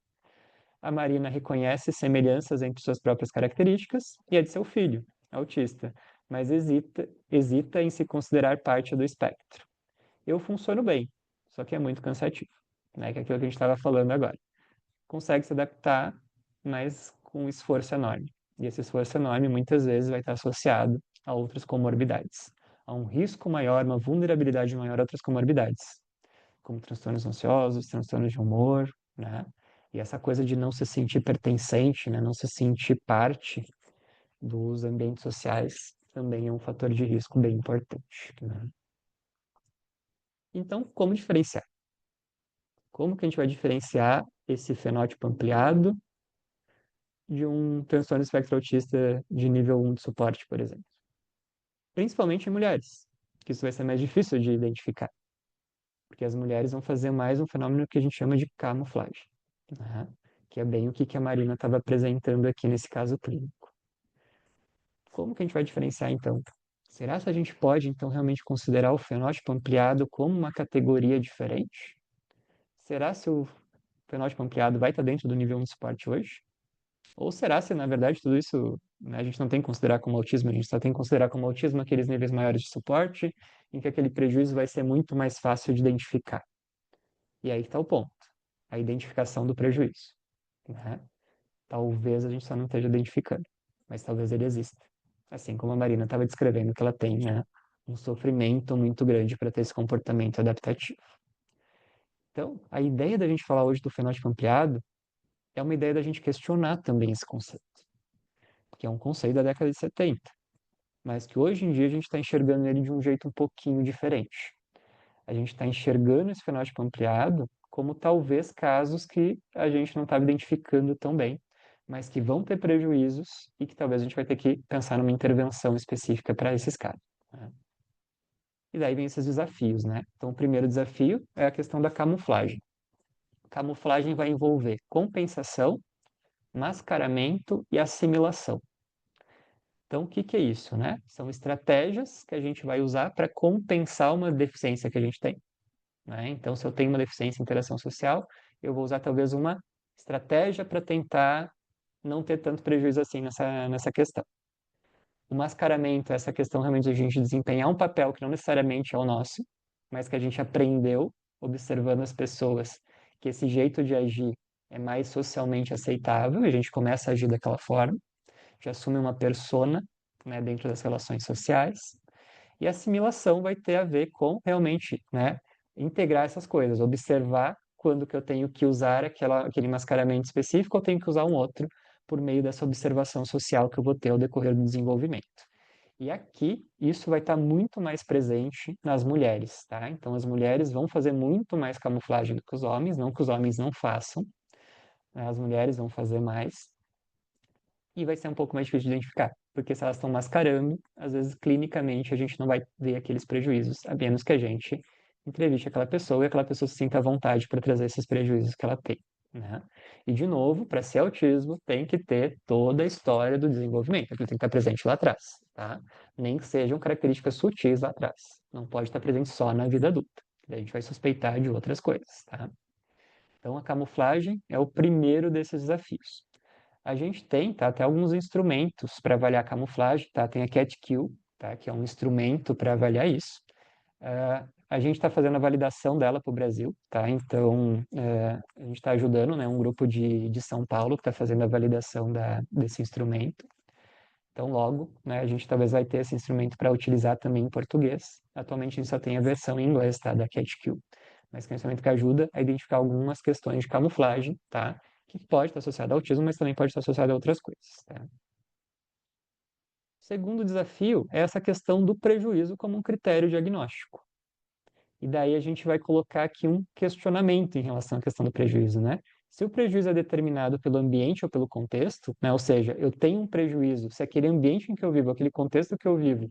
A Marina reconhece semelhanças entre suas próprias características e a de seu filho, autista, mas hesita em se considerar parte do espectro. Eu funciono bem, só que é muito cansativo, né? Que é aquilo que a gente estava falando agora. Consegue se adaptar, mas com um esforço enorme. E esse esforço enorme muitas vezes vai estar associado a outras comorbidades, a um risco maior, uma vulnerabilidade maior a outras comorbidades, como transtornos ansiosos, transtornos de humor, né? E essa coisa de não se sentir pertencente, né? Não se sentir parte dos ambientes sociais também é um fator de risco bem importante, né? Então, como diferenciar? Como que a gente vai diferenciar esse fenótipo ampliado de um transtorno espectro autista de nível 1 de suporte, por exemplo? Principalmente em mulheres, que isso vai ser mais difícil de identificar, porque as mulheres vão fazer mais um fenômeno que a gente chama de camuflagem, né? Que é bem o que a Marina estava apresentando aqui nesse caso clínico. Como que a gente vai diferenciar, então? Será que a gente pode, então, realmente considerar o fenótipo ampliado como uma categoria diferente? Será se o fenótipo ampliado vai estar dentro do nível 1 de suporte hoje? Ou será se, na verdade, tudo isso, né, a gente não tem que considerar como autismo, a gente só tem que considerar como autismo aqueles níveis maiores de suporte, em que aquele prejuízo vai ser muito mais fácil de identificar. E aí está o ponto, a identificação do prejuízo, né? Talvez a gente só não esteja identificando, mas talvez ele exista. Assim como a Marina estava descrevendo que ela tem, né, um sofrimento muito grande para ter esse comportamento adaptativo. Então, a ideia da gente falar hoje do fenótipo ampliado é uma ideia da gente questionar também esse conceito, que é um conceito da década de 70, mas que hoje em dia a gente está enxergando ele de um jeito um pouquinho diferente. A gente está enxergando esse fenótipo ampliado como talvez casos que a gente não estava identificando tão bem, mas que vão ter prejuízos e que talvez a gente vai ter que pensar numa intervenção específica para esses casos, né? E daí vem esses desafios, né? Então, o primeiro desafio é a questão da camuflagem. Camuflagem vai envolver compensação, mascaramento e assimilação. Então, o que que é isso, né? São estratégias que a gente vai usar para compensar uma deficiência que a gente tem, né? Então, se eu tenho uma deficiência em interação social, eu vou usar talvez uma estratégia para tentar não ter tanto prejuízo assim nessa questão. O mascaramento é essa questão realmente de a gente desempenhar um papel que não necessariamente é o nosso, mas que a gente aprendeu observando as pessoas, que esse jeito de agir é mais socialmente aceitável, e a gente começa a agir daquela forma, já assume uma persona, né, dentro das relações sociais, e a assimilação vai ter a ver com realmente, né, integrar essas coisas, observar quando que eu tenho que usar aquele mascaramento específico ou tenho que usar um outro por meio dessa observação social que eu vou ter ao decorrer do desenvolvimento. E aqui, isso vai estar muito mais presente nas mulheres, tá? Então, as mulheres vão fazer muito mais camuflagem do que os homens, não que os homens não façam, né? As mulheres vão fazer mais, e vai ser um pouco mais difícil de identificar, porque se elas estão mascarando, às vezes clinicamente a gente não vai ver aqueles prejuízos, a menos que a gente entreviste aquela pessoa e aquela pessoa se sinta à vontade para trazer esses prejuízos que ela tem, né? E de novo, para ser autismo, tem que ter toda a história do desenvolvimento, aquilo tem que estar presente lá atrás, tá? Nem que sejam características sutis lá atrás, não pode estar presente só na vida adulta, daí a gente vai suspeitar de outras coisas, tá? Então a camuflagem é o primeiro desses desafios. A gente tem, tá, até alguns instrumentos para avaliar a camuflagem, tá? Tem a CatQ, tá, que é um instrumento para avaliar isso. A gente está fazendo a validação dela para o Brasil, tá? Então, a gente está ajudando, né, um grupo de São Paulo que está fazendo a validação desse instrumento. Então, logo, né, a gente talvez vai ter esse instrumento para utilizar também em português. Atualmente, a gente só tem a versão em inglês, tá, da CatQ, mas que é um instrumento que ajuda a identificar algumas questões de camuflagem, tá? Que pode estar associado ao autismo, mas também pode estar associado a outras coisas, tá? O segundo desafio é essa questão do prejuízo como um critério diagnóstico. E daí a gente vai colocar aqui um questionamento em relação à questão do prejuízo, né? Se o prejuízo é determinado pelo ambiente ou pelo contexto, né? Ou seja, eu tenho um prejuízo, se aquele ambiente em que eu vivo, aquele contexto que eu vivo,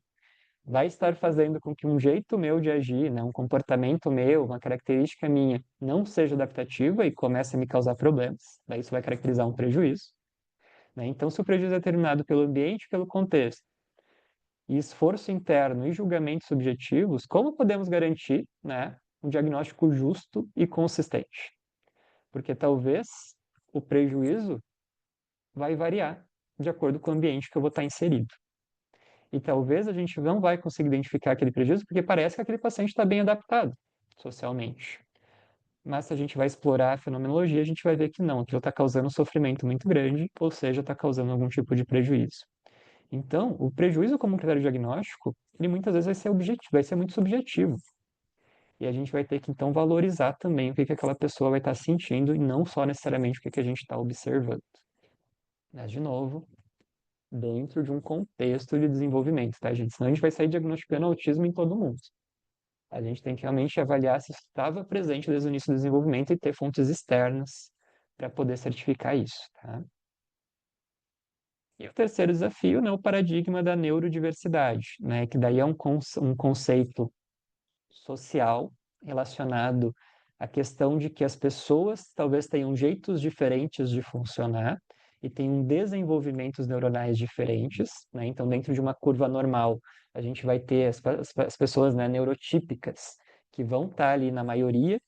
vai estar fazendo com que um jeito meu de agir, né, um comportamento meu, uma característica minha, não seja adaptativa e comece a me causar problemas, daí isso vai caracterizar um prejuízo, né? Então, se o prejuízo é determinado pelo ambiente, pelo contexto, e esforço interno e julgamentos subjetivos, como podemos garantir, né, um diagnóstico justo e consistente? Porque talvez o prejuízo vai variar de acordo com o ambiente que eu vou estar inserido. E talvez a gente não vai conseguir identificar aquele prejuízo porque parece que aquele paciente está bem adaptado socialmente. Mas se a gente vai explorar a fenomenologia, a gente vai ver que não, aquilo está causando um sofrimento muito grande, ou seja, está causando algum tipo de prejuízo. Então, o prejuízo como critério diagnóstico, ele muitas vezes vai ser objetivo, vai ser muito subjetivo. E a gente vai ter que, então, valorizar também o que que aquela pessoa vai estar sentindo e não só necessariamente o que que a gente está observando. Mas, de novo, dentro de um contexto de desenvolvimento, tá, gente? Senão a gente vai sair diagnosticando autismo em todo mundo. A gente tem que realmente avaliar se estava presente desde o início do desenvolvimento e ter fontes externas para poder certificar isso, tá? E o terceiro desafio, né, o paradigma da neurodiversidade, né, que daí é um conceito social relacionado à questão de que as pessoas talvez tenham jeitos diferentes de funcionar e tenham desenvolvimentos neuronais diferentes, né? Então, dentro de uma curva normal, a gente vai ter as pessoas, né, neurotípicas, que vão estar ali na maioria,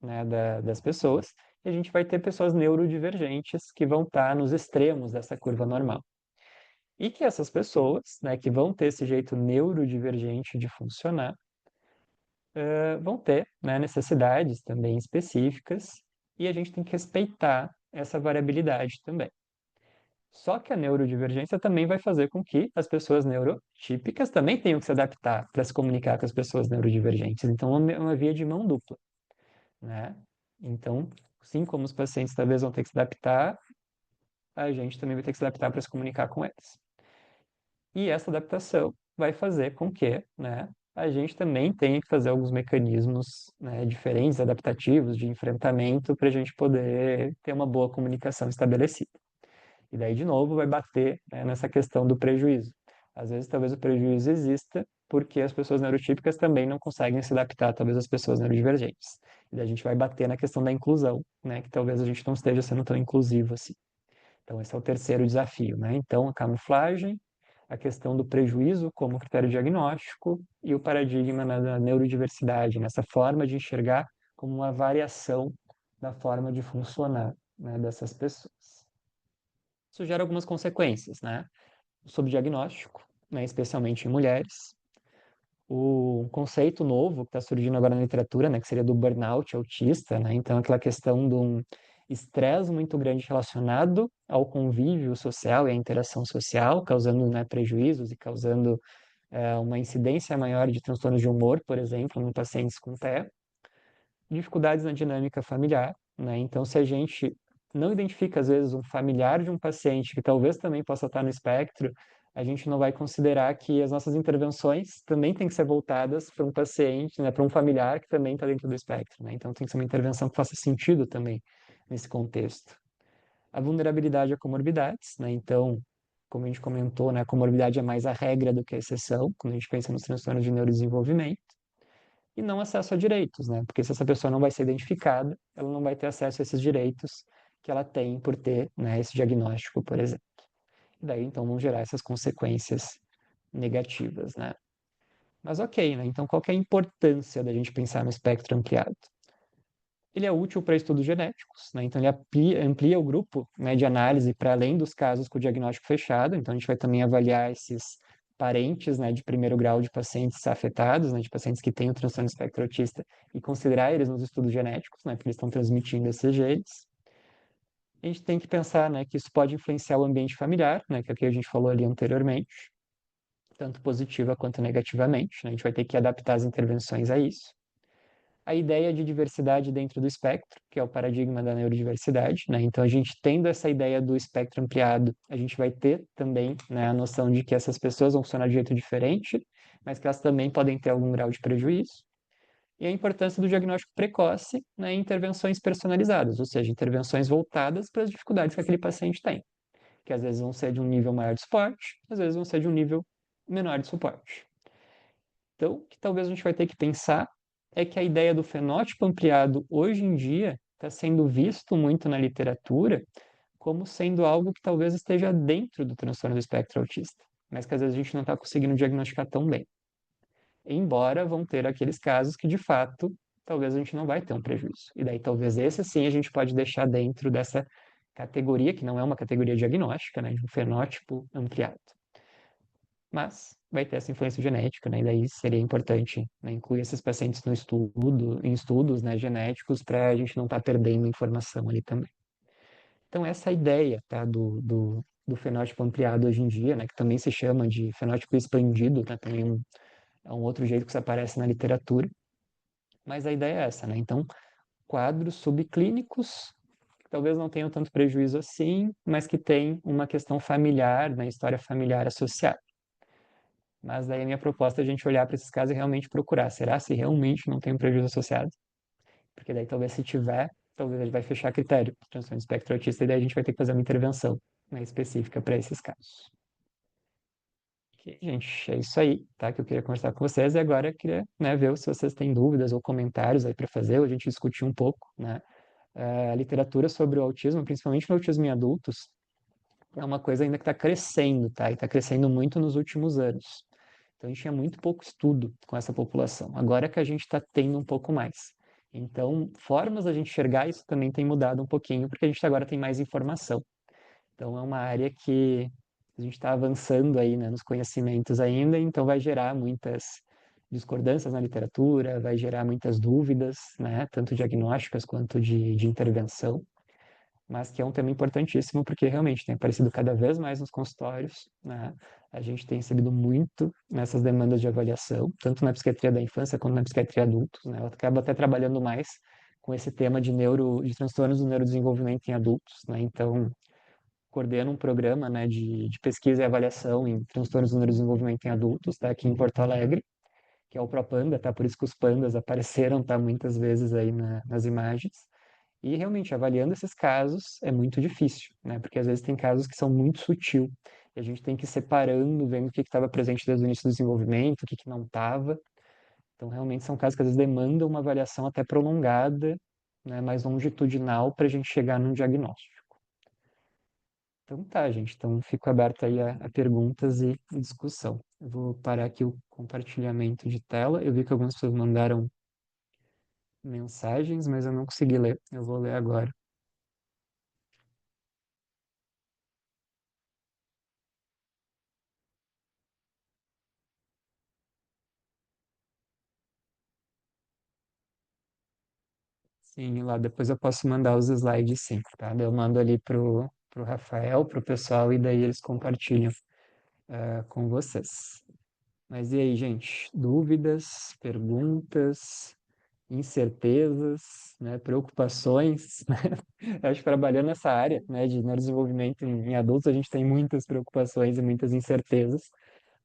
né, das pessoas, e a gente vai ter pessoas neurodivergentes que vão estar nos extremos dessa curva normal. E que essas pessoas, né, que vão ter esse jeito neurodivergente de funcionar, vão ter, né, necessidades também específicas, e a gente tem que respeitar essa variabilidade também. Só que a neurodivergência também vai fazer com que as pessoas neurotípicas também tenham que se adaptar para se comunicar com as pessoas neurodivergentes. Então, é uma via de mão dupla, né? Então, assim como os pacientes talvez vão ter que se adaptar, a gente também vai ter que se adaptar para se comunicar com eles. E essa adaptação vai fazer com que, né, a gente também tem que fazer alguns mecanismos, né, diferentes, adaptativos, de enfrentamento, para a gente poder ter uma boa comunicação estabelecida. E daí, de novo, vai bater, né, nessa questão do prejuízo. Às vezes, talvez o prejuízo exista porque as pessoas neurotípicas também não conseguem se adaptar, talvez, às pessoas neurodivergentes. E daí a gente vai bater na questão da inclusão, né, que talvez a gente não esteja sendo tão inclusivo assim. Então, esse é o terceiro desafio, né? Então, a camuflagem, a questão do prejuízo como critério diagnóstico e o paradigma, né, da neurodiversidade, nessa forma de enxergar como uma variação da forma de funcionar, né, dessas pessoas. Isso gera algumas consequências, né? O subdiagnóstico, né, especialmente em mulheres. O conceito novo que está surgindo agora na literatura, né, que seria do burnout autista, né? Então, aquela questão de um estresse muito grande relacionado ao convívio social e à interação social, causando, né, prejuízos e causando uma incidência maior de transtornos de humor, por exemplo, em pacientes com TEA, dificuldades na dinâmica familiar, né? Então, se a gente não identifica, às vezes, um familiar de um paciente que talvez também possa estar no espectro, a gente não vai considerar que as nossas intervenções também têm que ser voltadas para um paciente, né, para um familiar que também está dentro do espectro, né? Então, tem que ser uma intervenção que faça sentido também nesse contexto. A vulnerabilidade a comorbidades, né? Então, como a gente comentou, né, a comorbidade é mais a regra do que a exceção, quando a gente pensa nos transtornos de neurodesenvolvimento e não acesso a direitos, né? Porque se essa pessoa não vai ser identificada, ela não vai ter acesso a esses direitos que ela tem por ter, né, esse diagnóstico, por exemplo. E daí, então, vão gerar essas consequências negativas, né? Mas ok, né? Então, qual que é a importância da gente pensar no espectro ampliado? Ele é útil para estudos genéticos, né? Então, ele amplia o grupo, né, de análise para além dos casos com o diagnóstico fechado. Então, a gente vai também avaliar esses parentes, né, de primeiro grau de pacientes afetados, né, de pacientes que têm o transtorno espectro autista e considerar eles nos estudos genéticos, né, porque eles estão transmitindo esses genes. A gente tem que pensar, né, que isso pode influenciar o ambiente familiar, né, que é o que a gente falou ali anteriormente, tanto positiva quanto negativamente, né? A gente vai ter que adaptar as intervenções a isso. A ideia de diversidade dentro do espectro, que é o paradigma da neurodiversidade, né? Então, a gente tendo essa ideia do espectro ampliado, a gente vai ter também, né, a noção de que essas pessoas vão funcionar de jeito diferente, mas que elas também podem ter algum grau de prejuízo. E a importância do diagnóstico precoce, né, em intervenções personalizadas, ou seja, intervenções voltadas para as dificuldades que aquele paciente tem, que às vezes vão ser de um nível maior de suporte, às vezes vão ser de um nível menor de suporte. Então, o que talvez a gente vai ter que pensar é que a ideia do fenótipo ampliado hoje em dia está sendo visto muito na literatura como sendo algo que talvez esteja dentro do transtorno do espectro autista, mas que às vezes a gente não está conseguindo diagnosticar tão bem. Embora vão ter aqueles casos que, de fato, talvez a gente não vai ter um prejuízo. E daí talvez esse sim a gente pode deixar dentro dessa categoria, que não é uma categoria diagnóstica, né, de um fenótipo ampliado. Mas vai ter essa influência genética, né? E daí seria importante, né, incluir esses pacientes no estudo, em estudos, né, genéticos, para a gente não estar perdendo informação ali também. Então, essa ideia, tá, do fenótipo ampliado hoje em dia, né, que também se chama de fenótipo expandido, né, também é um outro jeito que isso aparece na literatura, mas a ideia é essa, né? Então, quadros subclínicos que talvez não tenham tanto prejuízo assim, mas que têm uma questão familiar, né, história familiar associada. Mas daí a minha proposta é a gente olhar para esses casos e realmente procurar. Será se realmente não tem um prejuízo associado? Porque daí talvez se tiver, talvez ele vai fechar critério para transtorno de espectro autista e daí a gente vai ter que fazer uma intervenção, né, específica para esses casos. Ok, gente, é isso aí, tá? Que eu queria conversar com vocês e agora eu queria, né, ver se vocês têm dúvidas ou comentários aí para fazer, ou a gente discutir um pouco, né? A literatura sobre o autismo, principalmente no autismo em adultos, é uma coisa ainda que está crescendo, tá? E está crescendo muito nos últimos anos. Então, a gente tinha muito pouco estudo com essa população. Agora que a gente está tendo um pouco mais. Então, formas da gente enxergar isso também tem mudado um pouquinho, porque a gente agora tem mais informação. Então, é uma área que a gente está avançando aí, né, nos conhecimentos ainda, então vai gerar muitas discordâncias na literatura, vai gerar muitas dúvidas, né, tanto diagnósticas quanto de intervenção, mas que é um tema importantíssimo porque realmente tem aparecido cada vez mais nos consultórios, né? A gente tem recebido muito nessas demandas de avaliação, tanto na psiquiatria da infância quanto na psiquiatria adultos, né? Eu acabo até trabalhando mais com esse tema de transtornos do neurodesenvolvimento em adultos, né? Então, coordeno um programa, né, de pesquisa e avaliação em transtornos do neurodesenvolvimento em adultos, tá? Aqui em Porto Alegre, que é o ProPanda, tá? Por isso que os pandas apareceram, tá? Muitas vezes aí nas imagens. E realmente, avaliando esses casos é muito difícil, né? Porque às vezes tem casos que são muito sutil. E a gente tem que ir separando, vendo o que estava presente desde o início do desenvolvimento, o que não estava. Então, realmente são casos que às vezes demandam uma avaliação até prolongada, né? Mais longitudinal para a gente chegar num diagnóstico. Então tá, gente. Então fico aberto aí a perguntas e discussão. Eu vou parar aqui o compartilhamento de tela. Eu vi que algumas pessoas mandaram mensagens, mas eu não consegui ler. Eu vou ler agora. Sim, lá depois eu posso mandar os slides sim, tá? Eu mando ali pro Rafael, pro pessoal, e daí eles compartilham com vocês. Mas e aí, gente? Dúvidas, perguntas, incertezas, né? Preocupações? Eu acho que trabalhando nessa área, né, de neurodesenvolvimento em adultos, a gente tem muitas preocupações e muitas incertezas,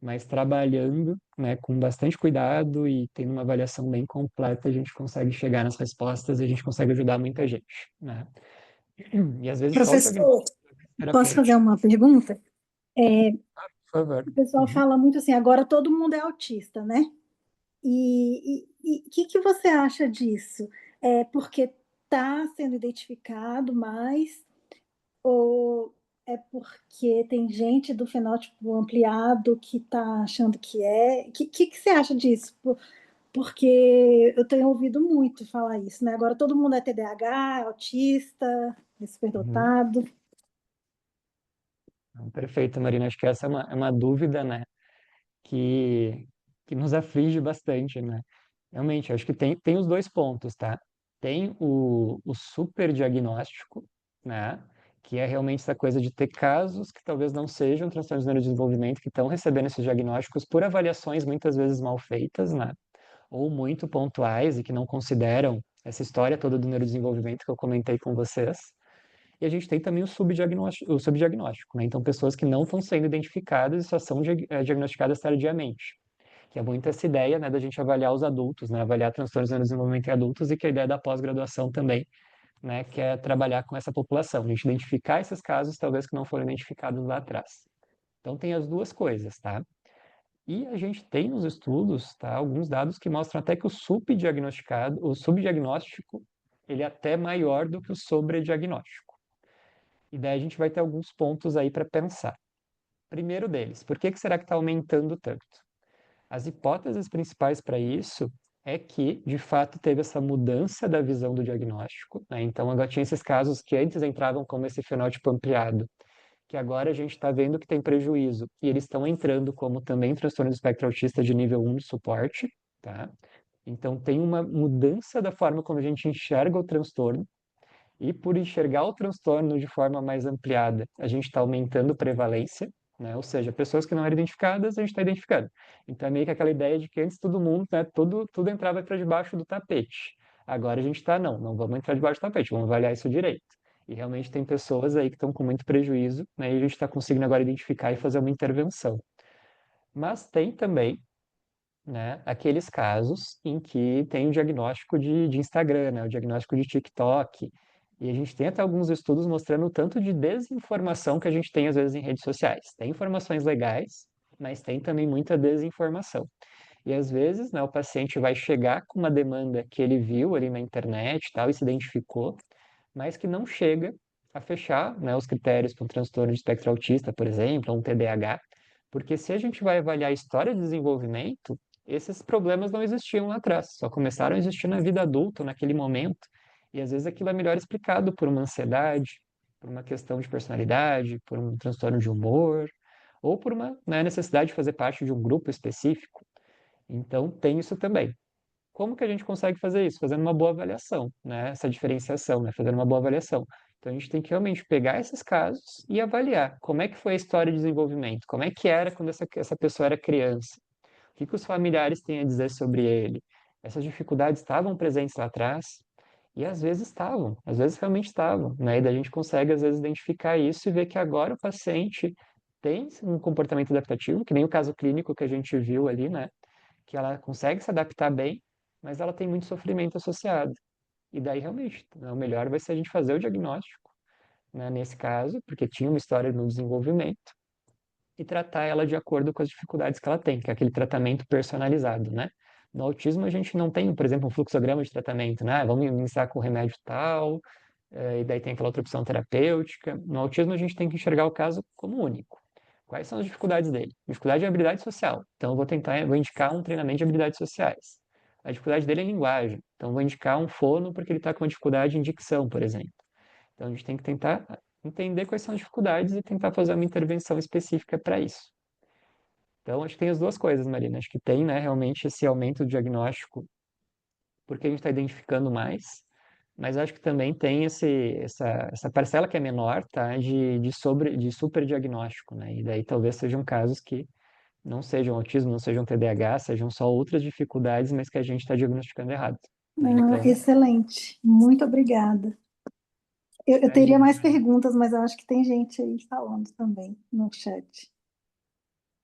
mas trabalhando, né, com bastante cuidado e tendo uma avaliação bem completa, a gente consegue chegar nas respostas e a gente consegue ajudar muita gente, né? E às vezes só o diagnóstico Professor, posso fazer terapêutico. uma pergunta? Por favor. O pessoal Uhum. fala muito assim, agora todo mundo é autista, né? E o que você acha disso? É porque está sendo identificado mais ou é porque tem gente do fenótipo ampliado que está achando que é? O que você acha disso? Porque eu tenho ouvido muito falar isso, né? Agora todo mundo é TDAH, autista, é Uhum. superdotado. Perfeito, Marina. Acho que essa é uma dúvida, né, que, que nos aflige bastante, né? Realmente, acho que tem os dois pontos, tá? Tem o super diagnóstico, né? Que é realmente essa coisa de ter casos que talvez não sejam transtornos de neurodesenvolvimento, que estão recebendo esses diagnósticos por avaliações muitas vezes mal feitas, né? Ou muito pontuais e que não consideram essa história toda do neurodesenvolvimento que eu comentei com vocês. E a gente tem também o subdiagnóstico, né? Então, pessoas que não estão sendo identificadas e só são diagnosticadas tardiamente, que é muito essa ideia, né, da gente avaliar os adultos, né, avaliar transtornos do desenvolvimento em adultos e que a ideia da pós-graduação também, né, que é trabalhar com essa população, a gente identificar esses casos talvez que não foram identificados lá atrás. Então tem as duas coisas, tá? E a gente tem nos estudos, tá, alguns dados que mostram até que o subdiagnóstico, ele é até maior do que o sobrediagnóstico. E daí a gente vai ter alguns pontos aí para pensar. Primeiro deles, por que será que está aumentando tanto? As hipóteses principais para isso é que, de fato, teve essa mudança da visão do diagnóstico, né? Então, agora tinha esses casos que antes entravam como esse fenótipo ampliado, que agora a gente está vendo que tem prejuízo, e eles estão entrando como também transtorno do espectro autista de nível 1 de suporte, tá? Então, tem uma mudança da forma como a gente enxerga o transtorno, e por enxergar o transtorno de forma mais ampliada, a gente está aumentando prevalência, né? Ou seja, pessoas que não eram identificadas, a gente está identificando. Então é meio que aquela ideia de que antes todo mundo, né, tudo entrava para debaixo do tapete. Agora a gente está, não vamos entrar debaixo do tapete, vamos avaliar isso direito. E realmente tem pessoas aí que estão com muito prejuízo, né? E a gente está conseguindo agora identificar e fazer uma intervenção. Mas tem também, né, aqueles casos em que tem o diagnóstico de Instagram, né, o diagnóstico de TikTok, e a gente tem até alguns estudos mostrando o tanto de desinformação que a gente tem às vezes em redes sociais. Tem informações legais, mas tem também muita desinformação. E às vezes, né, o paciente vai chegar com uma demanda que ele viu ali na internet, e tal, e se identificou, mas que não chega a fechar, né, os critérios para um transtorno de espectro autista, por exemplo, ou um TDAH, porque se a gente vai avaliar a história de desenvolvimento, esses problemas não existiam lá atrás, só começaram a existir na vida adulta, naquele momento, e às vezes aquilo é melhor explicado por uma ansiedade, por uma questão de personalidade, por um transtorno de humor, ou por uma, né, necessidade de fazer parte de um grupo específico. Então, tem isso também. Como que a gente consegue fazer isso? Fazendo uma boa avaliação, né? Essa diferenciação, né? Fazendo uma boa avaliação. Então a gente tem que realmente pegar esses casos e avaliar como é que foi a história de desenvolvimento, como é que era quando essa pessoa era criança, o que que os familiares têm a dizer sobre ele. Essas dificuldades estavam presentes lá atrás e às vezes estavam, às vezes realmente estavam, né? E daí a gente consegue às vezes identificar isso e ver que agora o paciente tem um comportamento adaptativo, que nem o caso clínico que a gente viu ali, né? que ela consegue se adaptar bem, mas ela tem muito sofrimento associado. E daí, realmente, né, o melhor vai ser a gente fazer o diagnóstico, né, nesse caso, porque tinha uma história no desenvolvimento, e tratar ela de acordo com as dificuldades que ela tem, que é aquele tratamento personalizado, né? No autismo, a gente não tem, por exemplo, um fluxograma de tratamento, né? Vamos iniciar com o remédio tal, e daí tem aquela outra opção terapêutica. No autismo, a gente tem que enxergar o caso como único. Quais são as dificuldades dele? Dificuldade de habilidade social. Então, vou indicar um treinamento de habilidades sociais. A dificuldade dele é linguagem. Então, vou indicar um fono porque ele está com uma dificuldade em dicção, por exemplo. Então, a gente tem que tentar entender quais são as dificuldades e tentar fazer uma intervenção específica para isso. Então, acho que tem as duas coisas, Marina. Acho que tem, né, realmente esse aumento do diagnóstico, porque a gente está identificando mais, mas acho que também tem essa parcela que é menor, tá, de superdiagnóstico, né? E daí talvez sejam casos que não sejam autismo, não sejam TDAH, sejam só outras dificuldades, mas que a gente está diagnosticando errado, né? Ah, Então, excelente, muito obrigada. Eu teria imagina, mais perguntas, mas eu acho que tem gente aí falando também no chat.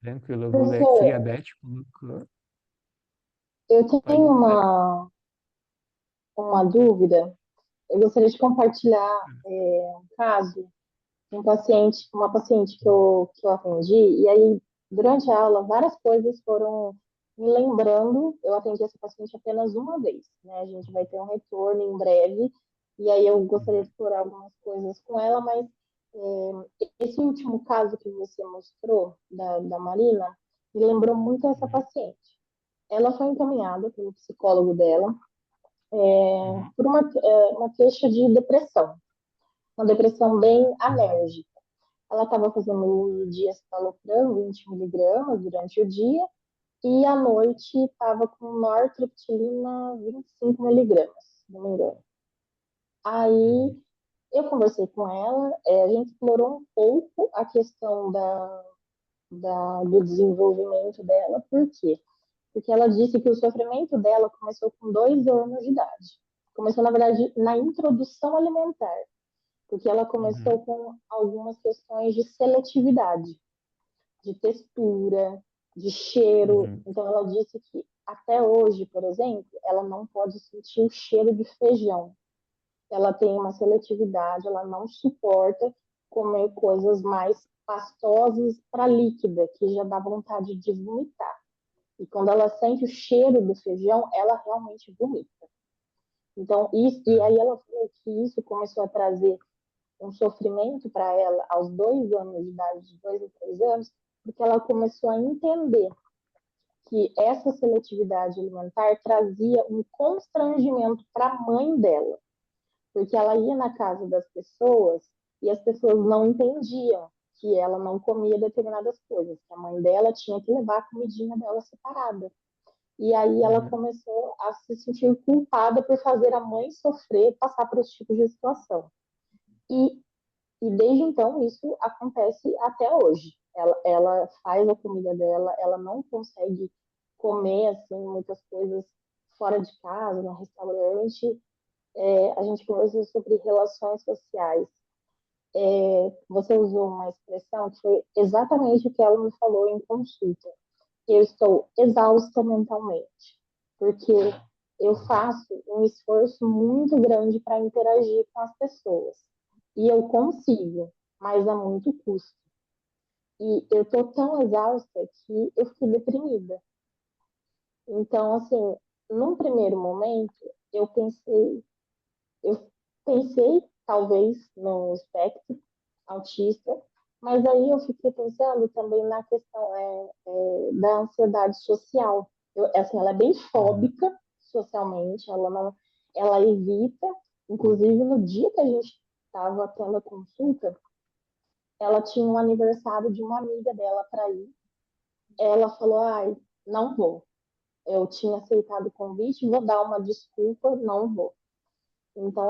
tranquilo, eu vou ler aqui, a Professor, Beth colocou. eu Pode tenho ler, Mari. uma dúvida. Eu gostaria de compartilhar um caso de uma paciente que eu atendi, e aí, durante a aula, várias coisas foram me lembrando. Eu atendi essa paciente apenas uma vez, né? A gente vai ter um retorno em breve, e aí eu gostaria de Uhum, explorar algumas coisas com ela, mas esse último caso que você mostrou, da Marina, me lembrou muito essa uhum, paciente. Ela foi encaminhada pelo psicólogo dela uhum, por uma queixa de depressão, uma depressão bem uhum, alérgica. Ela estava fazendo uso de escitalopram 20 miligramas durante o dia e à noite estava com nortriptilina 25 miligramas, se não me engano. Aí uhum, eu conversei com ela, a gente explorou um pouco a questão do desenvolvimento dela, por quê? Porque ela disse que o sofrimento dela começou com 2 anos de idade. Começou, na verdade, na introdução alimentar, porque ela uhum, começou com algumas questões de seletividade, de textura, de cheiro. uhum, Então, ela disse que até hoje, por exemplo, ela não pode sentir o cheiro de feijão. Ela tem uma seletividade, ela não suporta comer coisas mais pastosas para líquida, que já dá vontade de vomitar. E quando ela sente o cheiro do feijão, ela realmente vomita. Então, isso, e aí uhum, ela falou que isso começou a trazer um sofrimento para ela aos 2 anos de idade, de 2 a 3 anos, porque ela começou a entender que essa seletividade alimentar trazia um constrangimento para a mãe dela, porque ela ia na casa das pessoas e as pessoas não entendiam que ela não comia determinadas coisas, que a mãe dela tinha que levar a comidinha dela separada. E aí ela uhum, começou a se sentir culpada por fazer a mãe sofrer, passar por esse tipo de situação. E, e desde então isso acontece até hoje. Ela faz a comida dela, ela não consegue comer assim muitas coisas fora de casa, no restaurante. A gente conversou sobre relações sociais. Você usou uma expressão que foi exatamente o que ela me falou em consulta. Eu estou exausta mentalmente, porque eu faço um esforço muito grande para interagir com as pessoas. E eu consigo, mas a muito custo. E eu estou tão exausta que eu fiquei deprimida. Então, assim, num primeiro momento, eu pensei, eu pensei talvez no espectro autista, mas aí eu fiquei pensando também na questão da ansiedade social. Assim, ela é bem uhum, fóbica socialmente, ela não, ela evita, inclusive no dia que a gente estava tendo a consulta, ela tinha um aniversário de uma amiga dela para ir. Ela falou, ai, não vou. Eu tinha aceitado o convite, vou dar uma desculpa, não vou. Então,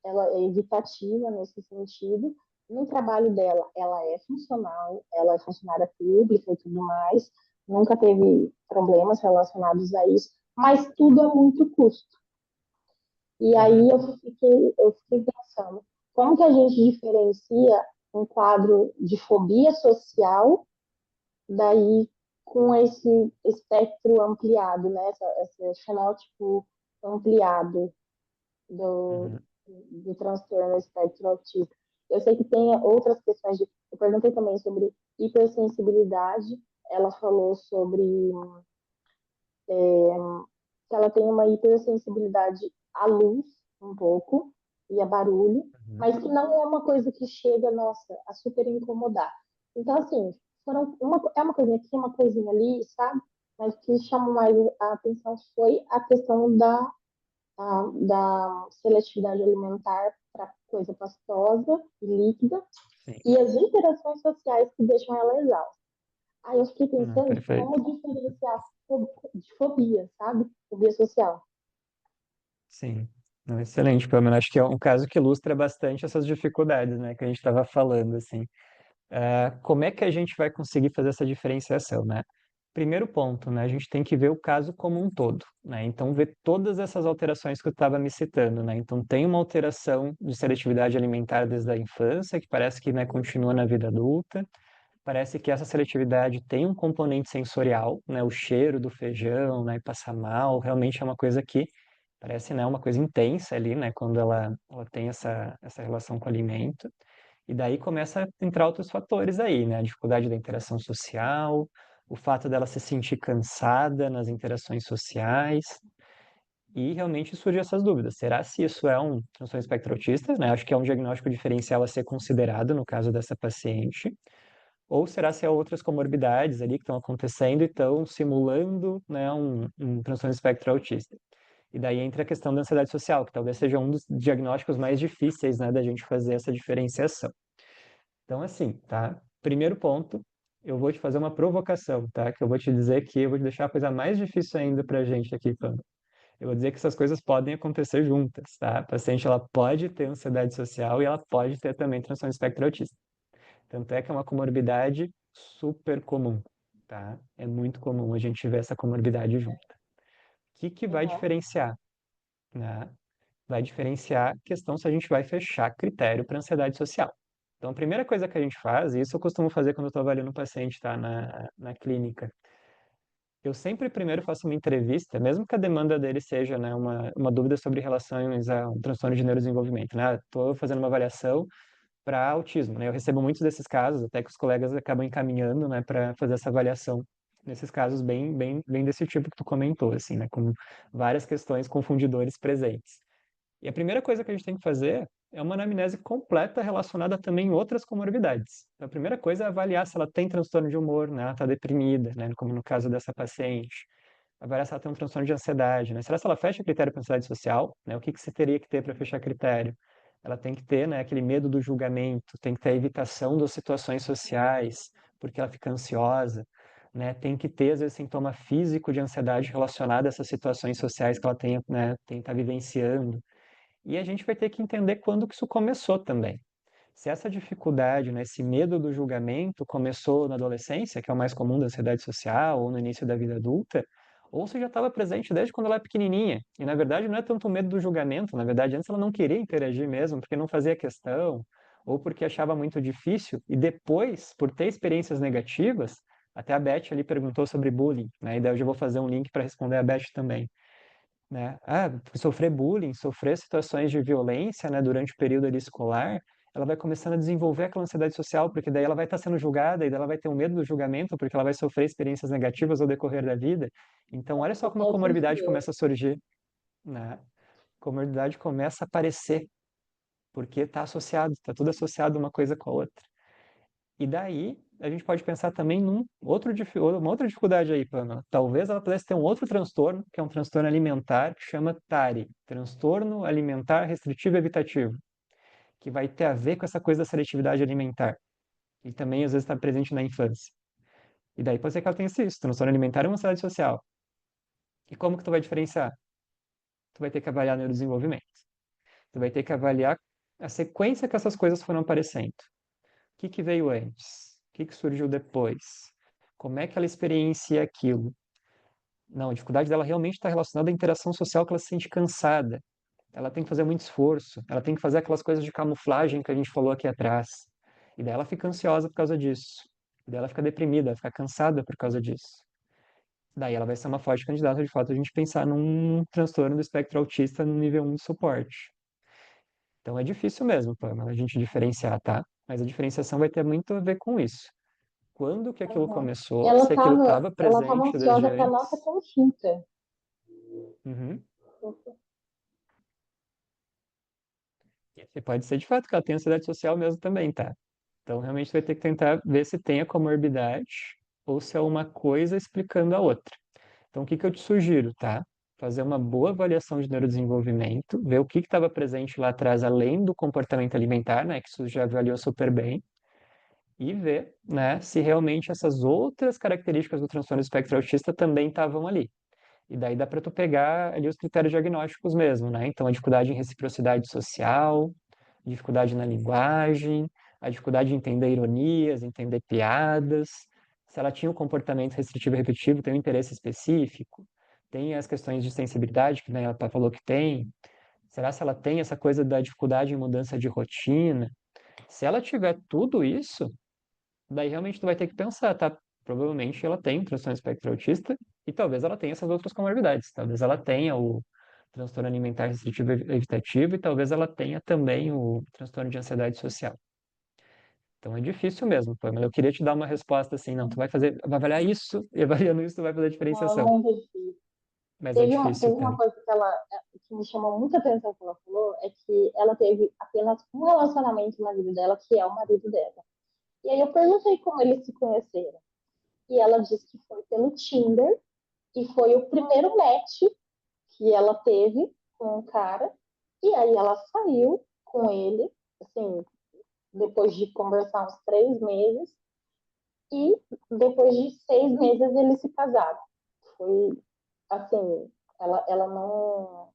ela é evitativa nesse sentido. No trabalho dela, ela é funcional, ela é funcionária pública e tudo mais, nunca teve problemas relacionados a isso, mas tudo é muito custo. E aí uhum. eu fiquei pensando, como que a gente diferencia um quadro de fobia social daí com esse espectro ampliado, né? Esse fenótipo ampliado do, Uhum. do transtorno espectro autista. Eu sei que tem outras questões eu perguntei também sobre hipersensibilidade. Ela falou sobre que ela tem uma hipersensibilidade à luz, um pouco, e a barulho, Uhum. mas que não é uma coisa que chega, nossa, a super incomodar. Então, assim, é uma coisinha aqui, uma coisinha ali, sabe? Mas o que chamou mais a atenção foi a questão da seletividade alimentar para coisa pastosa e líquida Sim. e as interações sociais que deixam ela exausta. Aí eu fiquei Não, pensando perfeito. como diferenciar de fobia, sabe? Fobia social. Sim. Não, excelente, Pamela. Acho que é um caso que ilustra bastante essas dificuldades, né, que a gente estava falando, assim. Como é que a gente vai conseguir fazer essa diferenciação, né? Primeiro ponto, né? A gente tem que ver o caso como um todo, né? Então, ver todas essas alterações que eu estava me citando, né? Então, tem uma alteração de seletividade alimentar desde a infância, que parece que, né, continua na vida adulta. Parece que essa seletividade tem um componente sensorial, né? O cheiro do feijão, né? Passar mal, realmente é uma coisa que parece, né, uma coisa intensa ali, né? Quando ela tem essa relação com o alimento. E daí começa a entrar outros fatores aí, né? A dificuldade da interação social, o fato dela se sentir cansada nas interações sociais, e realmente surgem essas dúvidas. Será se isso é um transtorno espectro autista, né? Acho que é um diagnóstico diferencial a ser considerado no caso dessa paciente. Ou será se há outras comorbidades ali que estão acontecendo e estão simulando, né, um transtorno espectro autista? E daí entra a questão da ansiedade social, que talvez seja um dos diagnósticos mais difíceis, né, da gente fazer essa diferenciação. Então, assim, tá? Primeiro ponto, eu vou te fazer uma provocação, tá? Que eu vou te dizer que eu vou te deixar a coisa mais difícil ainda pra gente aqui, Pamela. Eu vou dizer que essas coisas podem acontecer juntas, tá? A paciente, ela pode ter ansiedade social e ela pode ter também transtorno espectro autista. Tanto é que é uma comorbidade super comum, tá? É muito comum a gente ver essa comorbidade junto. O que que vai Uhum. diferenciar, né? Vai diferenciar a questão se a gente vai fechar critério para ansiedade social. Então, a primeira coisa que a gente faz, e isso eu costumo fazer quando eu estou avaliando um paciente, tá, na clínica, eu sempre primeiro faço uma entrevista, mesmo que a demanda dele seja, né, uma dúvida sobre relações a um transtorno de neurodesenvolvimento, né? Estou fazendo uma avaliação para autismo, né? Eu recebo muitos desses casos, até que os colegas acabam encaminhando, né, para fazer essa avaliação nesses casos bem desse tipo que tu comentou, assim, né, com várias questões confundidores presentes. E a primeira coisa que a gente tem que fazer é uma anamnese completa relacionada também em outras comorbidades. Então, a primeira coisa é avaliar se ela tem transtorno de humor, né, ela está deprimida, né, como no caso dessa paciente. Avaliar se ela tem um transtorno de ansiedade, né? Será se ela fecha critério para ansiedade social, né? O que que você teria que ter para fechar critério? Ela tem que ter, né, aquele medo do julgamento, tem que ter a evitação das situações sociais, porque ela fica ansiosa, né? Tem que ter, às vezes, sintoma físico de ansiedade relacionado a essas situações sociais que ela tem, né, tem que estar vivenciando. E a gente vai ter que entender quando que isso começou também. Se essa dificuldade, né, esse medo do julgamento começou na adolescência, que é o mais comum da ansiedade social, ou no início da vida adulta, ou se já estava presente desde quando ela é pequenininha. E na verdade não é tanto o medo do julgamento, na verdade antes ela não queria interagir mesmo, porque não fazia questão, ou porque achava muito difícil, e depois, por ter experiências negativas, até a Beth ali perguntou sobre bullying, né? E daí eu já vou fazer um link para responder a Beth também, né? Sofrer bullying, sofrer situações de violência, né, durante o período ali escolar, ela vai começando a desenvolver aquela ansiedade social, porque daí ela vai estar sendo julgada e daí ela vai ter um medo do julgamento, porque ela vai sofrer experiências negativas ao decorrer da vida. Então, olha só como a Faz comorbidade sentido. começa a surgir, né? A comorbidade começa a aparecer, porque está associado, está tudo associado uma coisa com a outra. E daí, a gente pode pensar também uma outra dificuldade aí, Pamela. Talvez ela pudesse ter um outro transtorno, que é um transtorno alimentar, que chama TARI, Transtorno Alimentar Restritivo Evitativo, que vai ter a ver com essa coisa da seletividade alimentar. E também, às vezes, está presente na infância. E daí pode ser que ela tenha isso, transtorno alimentar e uma ansiedade social. E como que tu vai diferenciar? Tu vai ter que avaliar neurodesenvolvimento. Tu vai ter que avaliar a sequência que essas coisas foram aparecendo. O que que veio antes? O que que surgiu depois? Como é que ela experiencia aquilo? Não, a dificuldade dela realmente está relacionada à interação social que ela se sente cansada. Ela tem que fazer muito esforço, ela tem que fazer aquelas coisas de camuflagem que a gente falou aqui atrás. E daí ela fica ansiosa por causa disso. Daí ela fica deprimida, ela fica cansada por causa disso. Daí ela vai ser uma forte candidata, de fato, a gente pensar num transtorno do espectro autista no nível 1 de suporte. Então é difícil mesmo, Pamela, a gente diferenciar, tá? Mas a diferenciação vai ter muito a ver com isso. Quando que aquilo Uhum. começou, Ela se aquilo estava estava ela tava presente desde ansiosa para nossa antes. consulta. Uhum. E pode ser de fato que ela tenha ansiedade social mesmo também, tá? Então realmente vai ter que tentar ver se tem a comorbidade ou se é uma coisa explicando a outra. Então o que que eu te sugiro, tá? Fazer uma boa avaliação de neurodesenvolvimento, ver o que estava presente lá atrás, além do comportamento alimentar, né? Que isso já avaliou super bem, e ver, né, se realmente essas outras características do transtorno do espectro autista também estavam ali. E daí dá para tu pegar ali os critérios diagnósticos mesmo, né? Então, a dificuldade em reciprocidade social, dificuldade na linguagem, a dificuldade de entender ironias, entender piadas, se ela tinha um comportamento restritivo e repetitivo, tem um interesse específico, tem as questões de sensibilidade, que né, ela falou que tem. Será se ela tem essa coisa da dificuldade em mudança de rotina? Se ela tiver tudo isso, daí realmente tu vai ter que pensar, tá? Provavelmente ela tem transtorno espectro autista e talvez ela tenha essas outras comorbidades. Talvez ela tenha o transtorno alimentar restritivo e evitativo e talvez ela tenha também o transtorno de ansiedade social. Então é difícil mesmo, Pamela. Eu queria te dar uma resposta assim, não, tu vai fazer, vai avaliar isso e avaliando isso tu vai fazer a Não, é diferenciação. muito difícil. Mas é difícil, Teve tá? uma coisa que me chamou muita atenção que ela falou, é que ela teve apenas um relacionamento na vida dela, que é o marido dela. E aí eu perguntei como eles se conheceram. E ela disse que foi pelo Tinder, e foi o primeiro match que ela teve com o cara. E aí ela saiu com ele, assim, depois de conversar uns 3 meses, e depois de 6 meses eles se casaram. Foi assim, ela não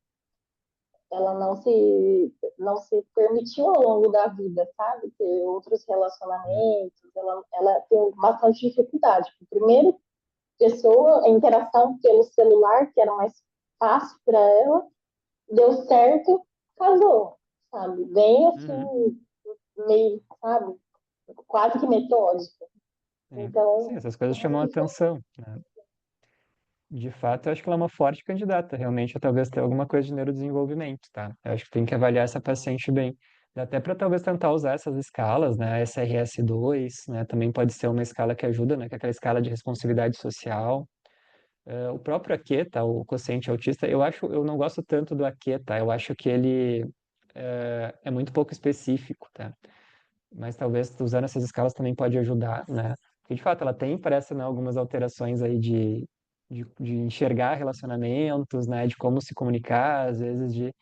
se permitiu ao longo da vida, sabe, ter outros relacionamentos. Ela tem bastante dificuldade. Primeiro, a interação pelo celular, que era mais fácil para ela, deu certo, casou, sabe? Bem Uhum. assim, meio, sabe? Quase que metódica. Sim. Sim, Então, essas coisas chamam a atenção, né? De fato, eu acho que ela é uma forte candidata, realmente, a talvez ter alguma coisa de neurodesenvolvimento, tá? Eu acho que tem que avaliar essa paciente bem. Dá até para talvez tentar usar essas escalas, né? A SRS-2, né? Também pode ser uma escala que ajuda, né? Que é aquela escala de responsividade social. O próprio Aketa, o quociente autista, eu não gosto tanto do Aketa, eu acho que ele é muito pouco específico, tá? Mas talvez usando essas escalas também pode ajudar, né? Porque de fato ela tem, parece, né, algumas alterações aí de enxergar relacionamentos, né, de como se comunicar, às vezes de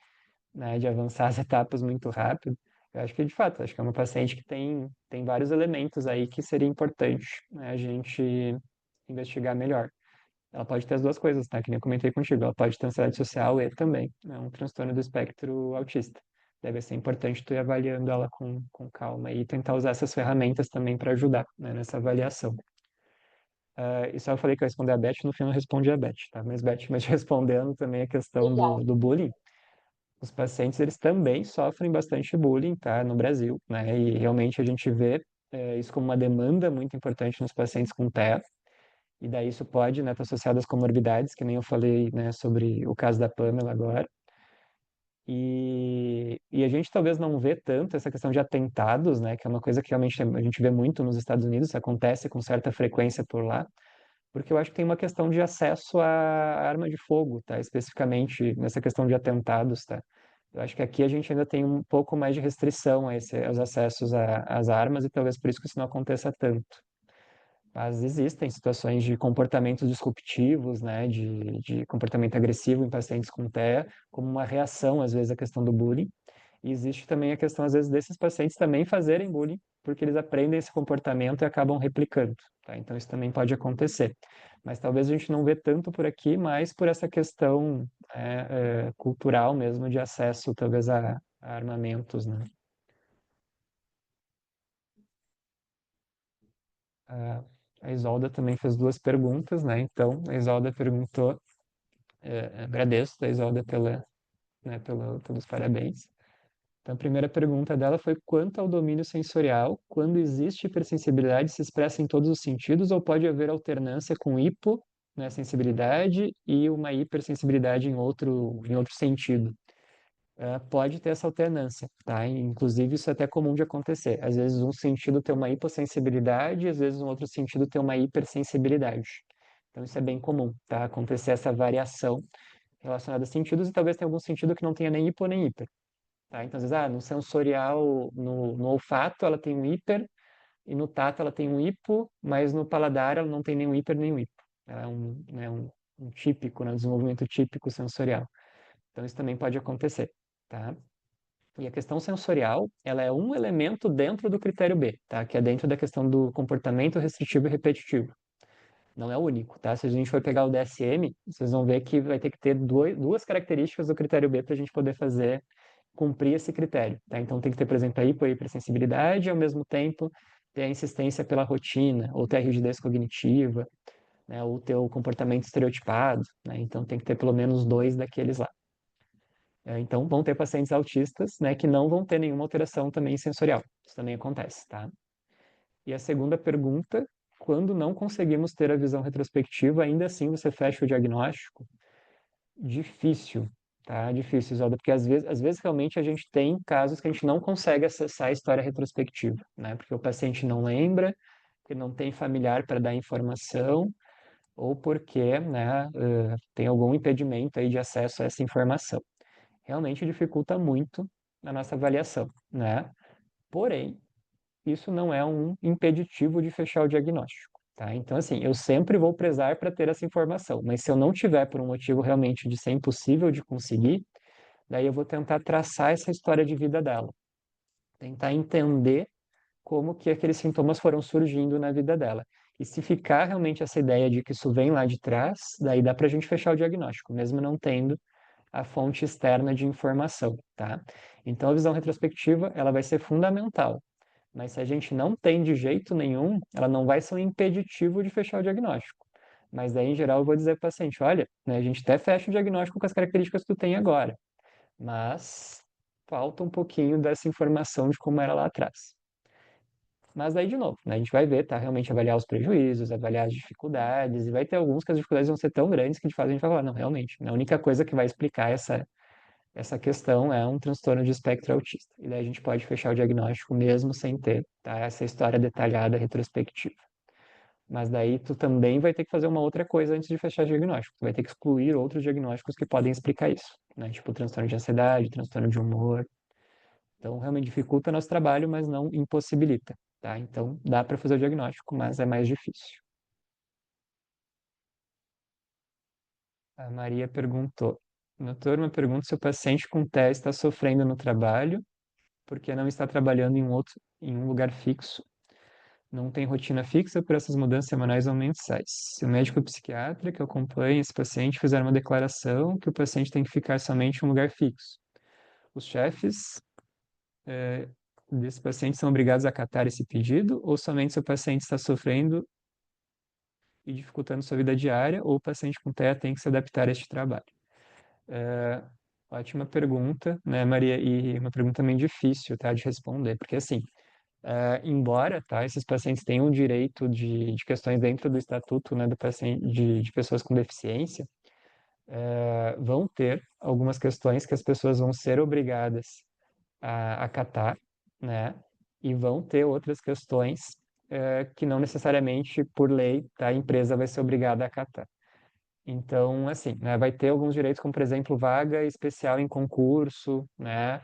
avançar as etapas muito rápido. Eu acho que de fato, acho que é uma paciente que tem vários elementos aí que seria importante, né, a gente investigar melhor. Ela pode ter as duas coisas, tá? Que nem eu comentei contigo. Ela pode ter ansiedade social e também, né, um transtorno do espectro autista. Deve ser importante tu ir avaliando ela com calma e tentar usar essas ferramentas também para ajudar, né, nessa avaliação. E só eu falei que eu ia responder a Beth, no fim eu não respondi a Beth, tá? Mas, Beth, mas te respondendo também a questão obrigada. do bullying, os pacientes, eles também sofrem bastante bullying, tá? No Brasil, né? E realmente a gente vê isso como uma demanda muito importante nos pacientes com TEA. E daí isso pode, né, estar associado às comorbidades, que nem eu falei, né, sobre o caso da Pamela agora. E a gente talvez não vê tanto essa questão de atentados, né, que é uma coisa que realmente a gente vê muito nos Estados Unidos, acontece com certa frequência por lá, porque eu acho que tem uma questão de acesso à arma de fogo, tá, especificamente nessa questão de atentados, tá. Eu acho que aqui a gente ainda tem um pouco mais de restrição aos acessos às armas e talvez por isso que isso não aconteça tanto. Mas existem situações de comportamentos disruptivos, né, de comportamento agressivo em pacientes com TEA, como uma reação, às vezes, à questão do bullying. E existe também a questão, às vezes, desses pacientes também fazerem bullying, porque eles aprendem esse comportamento e acabam replicando, tá? Então, isso também pode acontecer. Mas talvez a gente não vê tanto por aqui, mas por essa questão cultural mesmo de acesso, talvez, a armamentos, né? A a Isolda também fez duas perguntas, né? Então, a Isolda perguntou, agradeço a Isolda pelos parabéns. Então, a primeira pergunta dela foi quanto ao domínio sensorial, quando existe hipersensibilidade, se expressa em todos os sentidos ou pode haver alternância com hipo, né, sensibilidade e uma hipersensibilidade em outro sentido? Pode ter essa alternância, tá? Inclusive, isso é até comum de acontecer. Às vezes, um sentido tem uma hipossensibilidade, às vezes, um outro sentido tem uma hipersensibilidade. Então, isso é bem comum, tá? Acontecer essa variação relacionada a sentidos e talvez tenha algum sentido que não tenha nem hipo nem hiper, tá? Então, às vezes, no sensorial, no olfato, ela tem um hiper e no tato ela tem um hipo, mas no paladar ela não tem nem um hiper nem um hipo. Ela é um típico, né? Um desenvolvimento típico sensorial. Então, isso também pode acontecer, tá? E a questão sensorial, ela é um elemento dentro do critério B, tá? Que é dentro da questão do comportamento restritivo e repetitivo. Não é o único, tá? Se a gente for pegar o DSM, vocês vão ver que vai ter que ter duas características do critério B para a gente poder cumprir esse critério, tá? Então tem que ter, por exemplo, a hipersensibilidade e ao mesmo tempo ter a insistência pela rotina, ou ter a rigidez cognitiva, né? Ou ter o comportamento estereotipado, né? Então tem que ter pelo menos dois daqueles lá. Então, vão ter pacientes autistas, né, que não vão ter nenhuma alteração também sensorial. Isso também acontece, tá? E a segunda pergunta, quando não conseguimos ter a visão retrospectiva, ainda assim você fecha o diagnóstico? Difícil, tá? Difícil, Isolda, porque às vezes realmente a gente tem casos que a gente não consegue acessar a história retrospectiva, né? Porque o paciente não lembra, porque não tem familiar para dar informação, ou porque, né, tem algum impedimento aí de acesso a essa informação realmente dificulta muito a nossa avaliação, né? Porém, isso não é um impeditivo de fechar o diagnóstico, tá? Então, assim, eu sempre vou prezar para ter essa informação, mas se eu não tiver por um motivo realmente de ser impossível de conseguir, daí eu vou tentar traçar essa história de vida dela, tentar entender como que aqueles sintomas foram surgindo na vida dela. E se ficar realmente essa ideia de que isso vem lá de trás, daí dá para a gente fechar o diagnóstico, mesmo não tendo a fonte externa de informação, tá? Então, a visão retrospectiva, ela vai ser fundamental, mas se a gente não tem de jeito nenhum, ela não vai ser um impeditivo de fechar o diagnóstico. Mas daí, em geral, eu vou dizer para o paciente, olha, né, a gente até fecha o diagnóstico com as características que tu tem agora, mas falta um pouquinho dessa informação de como era lá atrás. Mas daí, de novo, né, a gente vai ver, tá? Realmente avaliar os prejuízos, avaliar as dificuldades, e vai ter alguns que as dificuldades vão ser tão grandes que de fato a gente vai falar, não, realmente, né, a única coisa que vai explicar essa questão é um transtorno de espectro autista. E daí a gente pode fechar o diagnóstico mesmo sem ter, tá, essa história detalhada, retrospectiva. Mas daí tu também vai ter que fazer uma outra coisa antes de fechar o diagnóstico. Tu vai ter que excluir outros diagnósticos que podem explicar isso, né? Tipo transtorno de ansiedade, transtorno de humor. Então, realmente dificulta nosso trabalho, mas não impossibilita, tá? Então, dá para fazer o diagnóstico, mas é mais difícil. A Maria perguntou: doutor, uma pergunta se o paciente com TEA está sofrendo no trabalho porque não está trabalhando em um lugar fixo, não tem rotina fixa por essas mudanças semanais ou mensais. Se o médico psiquiatra que acompanha esse paciente fizer uma declaração que o paciente tem que ficar somente em um lugar fixo, os chefes desse paciente são obrigados a acatar esse pedido ou somente se o paciente está sofrendo e dificultando sua vida diária ou o paciente com TEA tem que se adaptar a este trabalho? É, ótima pergunta, né, Maria? E uma pergunta também difícil, tá, de responder, porque assim, embora, tá, esses pacientes tenham direito de questões dentro do estatuto, né, do paciente, de pessoas com deficiência, vão ter algumas questões que as pessoas vão ser obrigadas a acatar, né, e vão ter outras questões que não necessariamente por lei, tá, a empresa vai ser obrigada a acatar. Então, assim, né, vai ter alguns direitos, como, por exemplo, vaga especial em concurso, né,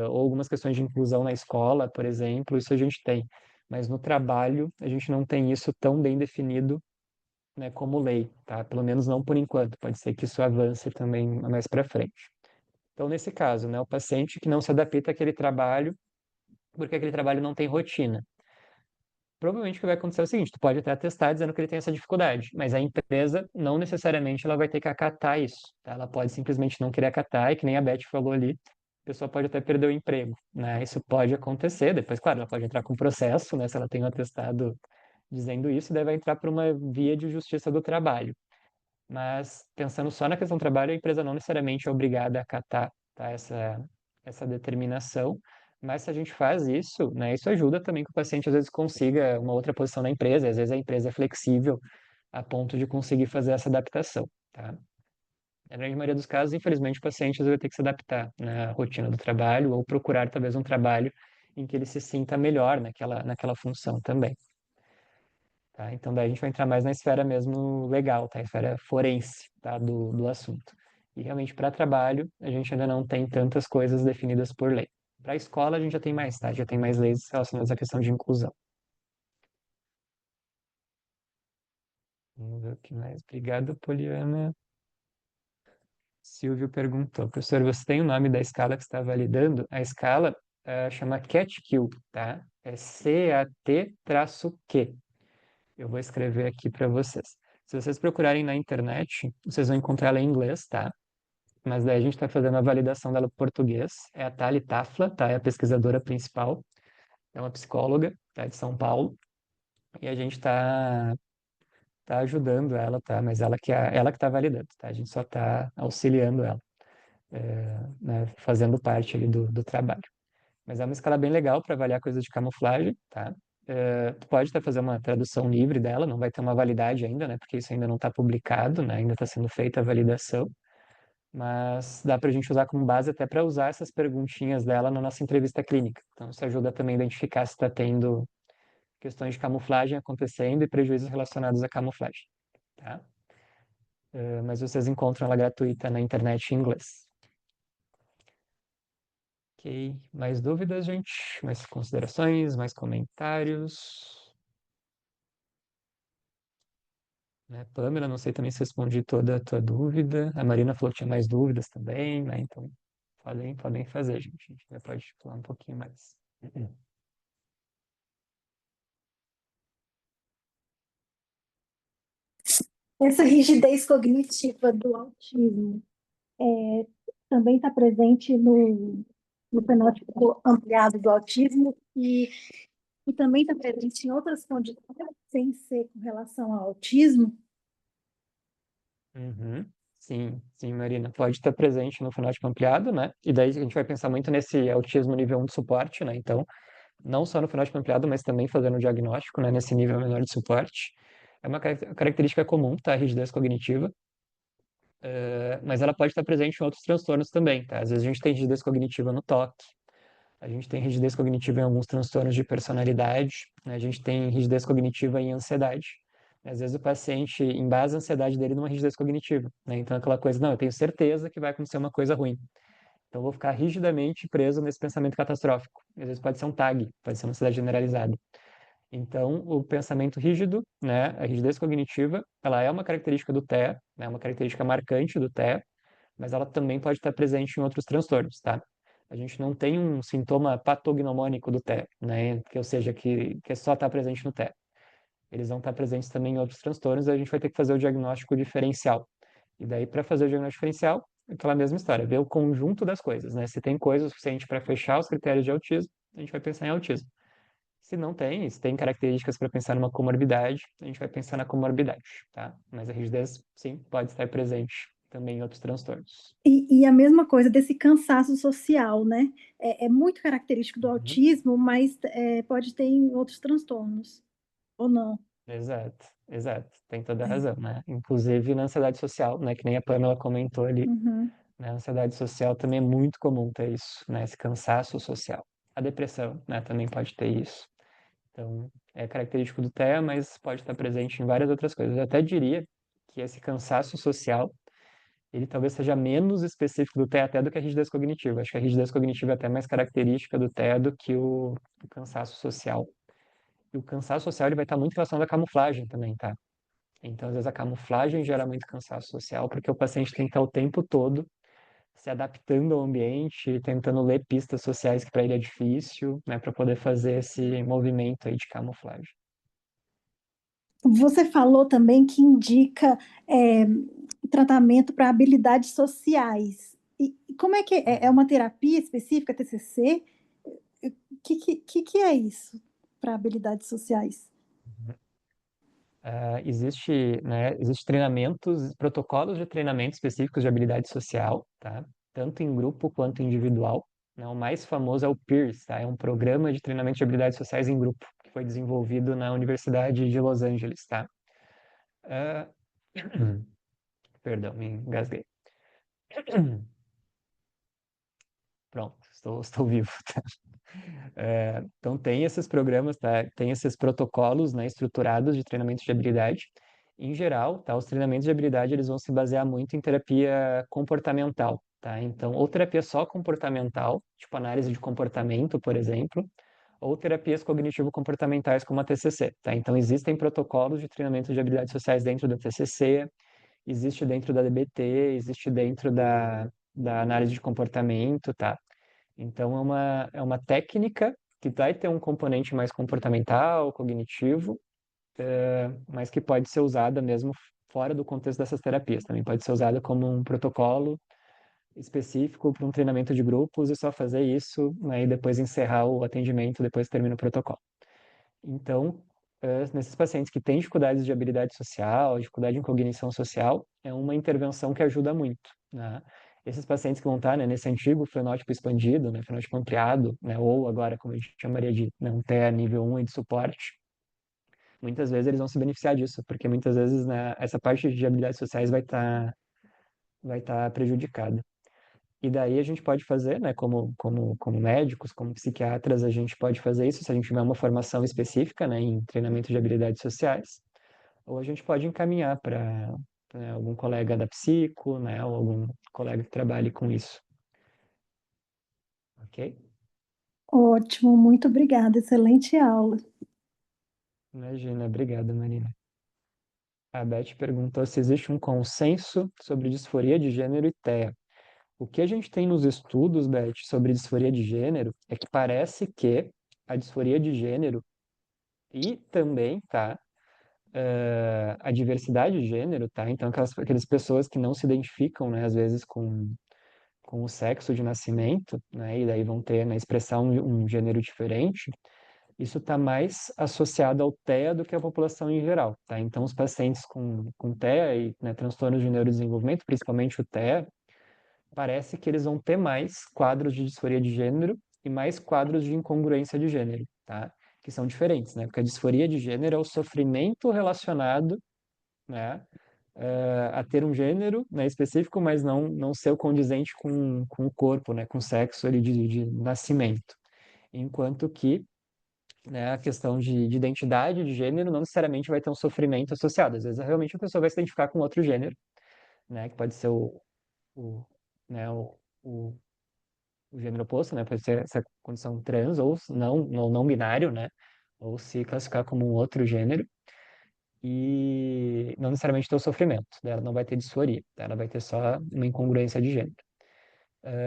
ou algumas questões de inclusão na escola, por exemplo, isso a gente tem. Mas no trabalho, a gente não tem isso tão bem definido, né, como lei, tá? Pelo menos não por enquanto. Pode ser que isso avance também mais para frente. Então, nesse caso, né, o paciente que não se adapta àquele trabalho, porque aquele trabalho não tem rotina. Provavelmente o que vai acontecer é o seguinte, tu pode até atestar dizendo que ele tem essa dificuldade, mas a empresa não necessariamente ela vai ter que acatar isso, tá? Ela pode simplesmente não querer acatar, e que nem a Beth falou ali, a pessoa pode até perder o emprego, né? Isso pode acontecer, depois, claro, ela pode entrar com processo, né? Se ela tem um atestado dizendo isso, daí vai entrar por uma via de justiça do trabalho. Mas, pensando só na questão do trabalho, a empresa não necessariamente é obrigada a acatar, tá? essa determinação, mas se a gente faz isso, né, isso ajuda também que o paciente às vezes consiga uma outra posição na empresa, às vezes a empresa é flexível a ponto de conseguir fazer essa adaptação, tá? Na grande maioria dos casos, infelizmente, o paciente às vezes vai ter que se adaptar na rotina do trabalho ou procurar talvez um trabalho em que ele se sinta melhor naquela função também, tá? Então, daí a gente vai entrar mais na esfera mesmo legal, tá? A esfera forense, tá? Do assunto. E realmente, para trabalho, a gente ainda não tem tantas coisas definidas por lei. Para a escola, a gente já tem mais, tá? Já tem mais leis relacionadas à questão de inclusão. Vamos ver o que mais. Obrigado, Poliana. Silvio perguntou, professor, você tem o nome da escala que está validando? A escala chama CAT-Q, tá? É CAT-Q. Eu vou escrever aqui para vocês. Se vocês procurarem na internet, vocês vão encontrar ela em inglês, tá? Mas daí a gente está fazendo a validação dela para português. É a Thali Tafla, tá? É a pesquisadora principal. É uma psicóloga, tá? De São Paulo. E a gente tá ajudando ela, tá? Mas ela que está validando, tá? A gente só está auxiliando ela, né? Fazendo parte ali do trabalho. Mas é uma escala bem legal para avaliar coisas de camuflagem, tá? Tu pode até fazer uma tradução livre dela, não vai ter uma validade ainda, né? Porque isso ainda não está publicado, né? Ainda está sendo feita a validação. Mas dá para a gente usar como base até para usar essas perguntinhas dela na nossa entrevista clínica. Então, isso ajuda também a identificar se está tendo questões de camuflagem acontecendo e prejuízos relacionados à camuflagem, tá? Mas vocês encontram ela gratuita na internet em inglês. Ok, mais dúvidas, gente? Mais considerações, mais comentários? Né, Pamela, não sei também se respondi toda a tua dúvida. A Marina falou que tinha mais dúvidas também, né? Então, podem fazer, gente. A gente ainda pode falar um pouquinho mais. Essa rigidez cognitiva do autismo também está presente no fenótipo ampliado do autismo e também está presente em outras condições, sem ser com relação ao autismo. Uhum. Sim, Marina. Pode estar presente no fenótipo ampliado, né? E daí a gente vai pensar muito nesse autismo nível 1 de suporte, né? Então, não só no fenótipo ampliado, mas também fazendo o diagnóstico, né? Nesse nível menor de suporte. É uma característica comum, tá? A rigidez cognitiva. Mas ela pode estar presente em outros transtornos também, tá? Às vezes a gente tem rigidez cognitiva no toque, a gente tem rigidez cognitiva em alguns transtornos de personalidade, né? A gente tem rigidez cognitiva em ansiedade. Às vezes o paciente embasa a ansiedade dele numa rigidez cognitiva, né? Então aquela coisa, não, eu tenho certeza que vai acontecer uma coisa ruim. Então eu vou ficar rigidamente preso nesse pensamento catastrófico. Às vezes pode ser um TAG, pode ser uma ansiedade generalizada. Então, o pensamento rígido, né, a rigidez cognitiva, ela é uma característica do TEA, né, uma característica marcante do TEA, mas ela também pode estar presente em outros transtornos, tá? A gente não tem um sintoma patognomônico do TEA, né, que ou seja, que só está presente no TEA. Eles vão estar presentes também em outros transtornos, e a gente vai ter que fazer o diagnóstico diferencial. E daí, para fazer o diagnóstico diferencial, aquela mesma história, ver o conjunto das coisas, né? Se tem coisa suficiente para fechar os critérios de autismo, a gente vai pensar em autismo. Se não tem, se tem características para pensar numa comorbidade, a gente vai pensar na comorbidade, tá? Mas a rigidez, sim, pode estar presente também em outros transtornos. E a mesma coisa desse cansaço social, né? É muito característico do Uhum. autismo, mas pode ter em outros transtornos, ou não? Exato, tem toda a É. razão, né? Inclusive na ansiedade social, né? Que nem a Pamela comentou ali, Uhum. né? A ansiedade social também é muito comum ter isso, né? Esse cansaço social. A depressão, né? Também pode ter isso. Então, é característico do TEA, mas pode estar presente em várias outras coisas. Eu até diria que esse cansaço social ele talvez seja menos específico do TEA até do que a rigidez cognitiva. Acho que a rigidez cognitiva é até mais característica do TEA do que o cansaço social. E o cansaço social ele vai estar muito relacionado à camuflagem também, tá? Então, às vezes, a camuflagem gera muito cansaço social, porque o paciente tem que estar o tempo todo se adaptando ao ambiente, tentando ler pistas sociais que para ele é difícil, né, para poder fazer esse movimento aí de camuflagem. Você falou também que indica tratamento para habilidades sociais. E como é que é uma terapia específica, TCC? O que é isso para habilidades sociais? Existe treinamentos, protocolos de treinamento específicos de habilidade social, tá? Tanto em grupo quanto individual, né? O mais famoso é o PEERS, tá? É um programa de treinamento de habilidades sociais em grupo, que foi desenvolvido na Universidade de Los Angeles, tá? Ah, perdão, me engasguei. Pronto, estou vivo. Tá? Então tem esses programas, tá? Tem esses protocolos, né, estruturados de treinamento de habilidade. Em geral, tá? Os treinamentos de habilidade eles vão se basear muito em terapia comportamental, tá? Então, ou terapia só comportamental, tipo análise de comportamento, por exemplo, ou terapias cognitivo-comportamentais como a TCC, tá? Então existem protocolos de treinamento de habilidades sociais dentro da TCC, existe dentro da DBT, existe dentro da análise de comportamento, tá? Então, é uma técnica que vai ter um componente mais comportamental, cognitivo, mas que pode ser usada mesmo fora do contexto dessas terapias. Também pode ser usada como um protocolo específico para um treinamento de grupos e só fazer isso, né, e depois encerrar o atendimento, depois termina o protocolo. Então, nesses pacientes que têm dificuldades de habilidade social, dificuldade em cognição social, é uma intervenção que ajuda muito, né? Esses pacientes que vão estar, né, nesse antigo fenótipo expandido, né, fenótipo ampliado, né, ou agora, como a gente chamaria de, né, um TEA nível 1 e de suporte, muitas vezes eles vão se beneficiar disso, porque muitas vezes, né, essa parte de habilidades sociais vai estar prejudicada. E daí a gente pode fazer, né, como médicos, como psiquiatras, a gente pode fazer isso se a gente tiver uma formação específica, né, em treinamento de habilidades sociais, ou a gente pode encaminhar para algum colega da psico, né, ou algum colega que trabalhe com isso. Ok? Ótimo, muito obrigada, excelente aula. Imagina, obrigado, Marina. A Beth perguntou se existe um consenso sobre disforia de gênero e TEA. O que a gente tem nos estudos, Beth, sobre disforia de gênero é que parece que a disforia de gênero e também, tá, a diversidade de gênero, tá? Então, aquelas pessoas que não se identificam, né, às vezes com o sexo de nascimento, né, e daí vão ter na expressão um gênero diferente, isso está mais associado ao TEA do que à população em geral, tá? Então, os pacientes com TEA e, né, transtornos de neurodesenvolvimento, principalmente o TEA, parece que eles vão ter mais quadros de disforia de gênero e mais quadros de incongruência de gênero, tá? Que são diferentes, né? Porque a disforia de gênero é o sofrimento relacionado, né, a ter um gênero, né, específico, mas não ser condizente com o corpo, né, com o sexo ali de nascimento. Enquanto que, né, a questão de identidade de gênero não necessariamente vai ter um sofrimento associado. Às vezes, realmente, a pessoa vai se identificar com outro gênero, né, que pode ser o, né, o gênero oposto, né, pode ser essa condição trans ou não binário, né, ou se classificar como um outro gênero, e não necessariamente ter o sofrimento, né? Ela não vai ter disforia, tá? Ela vai ter só uma incongruência de gênero.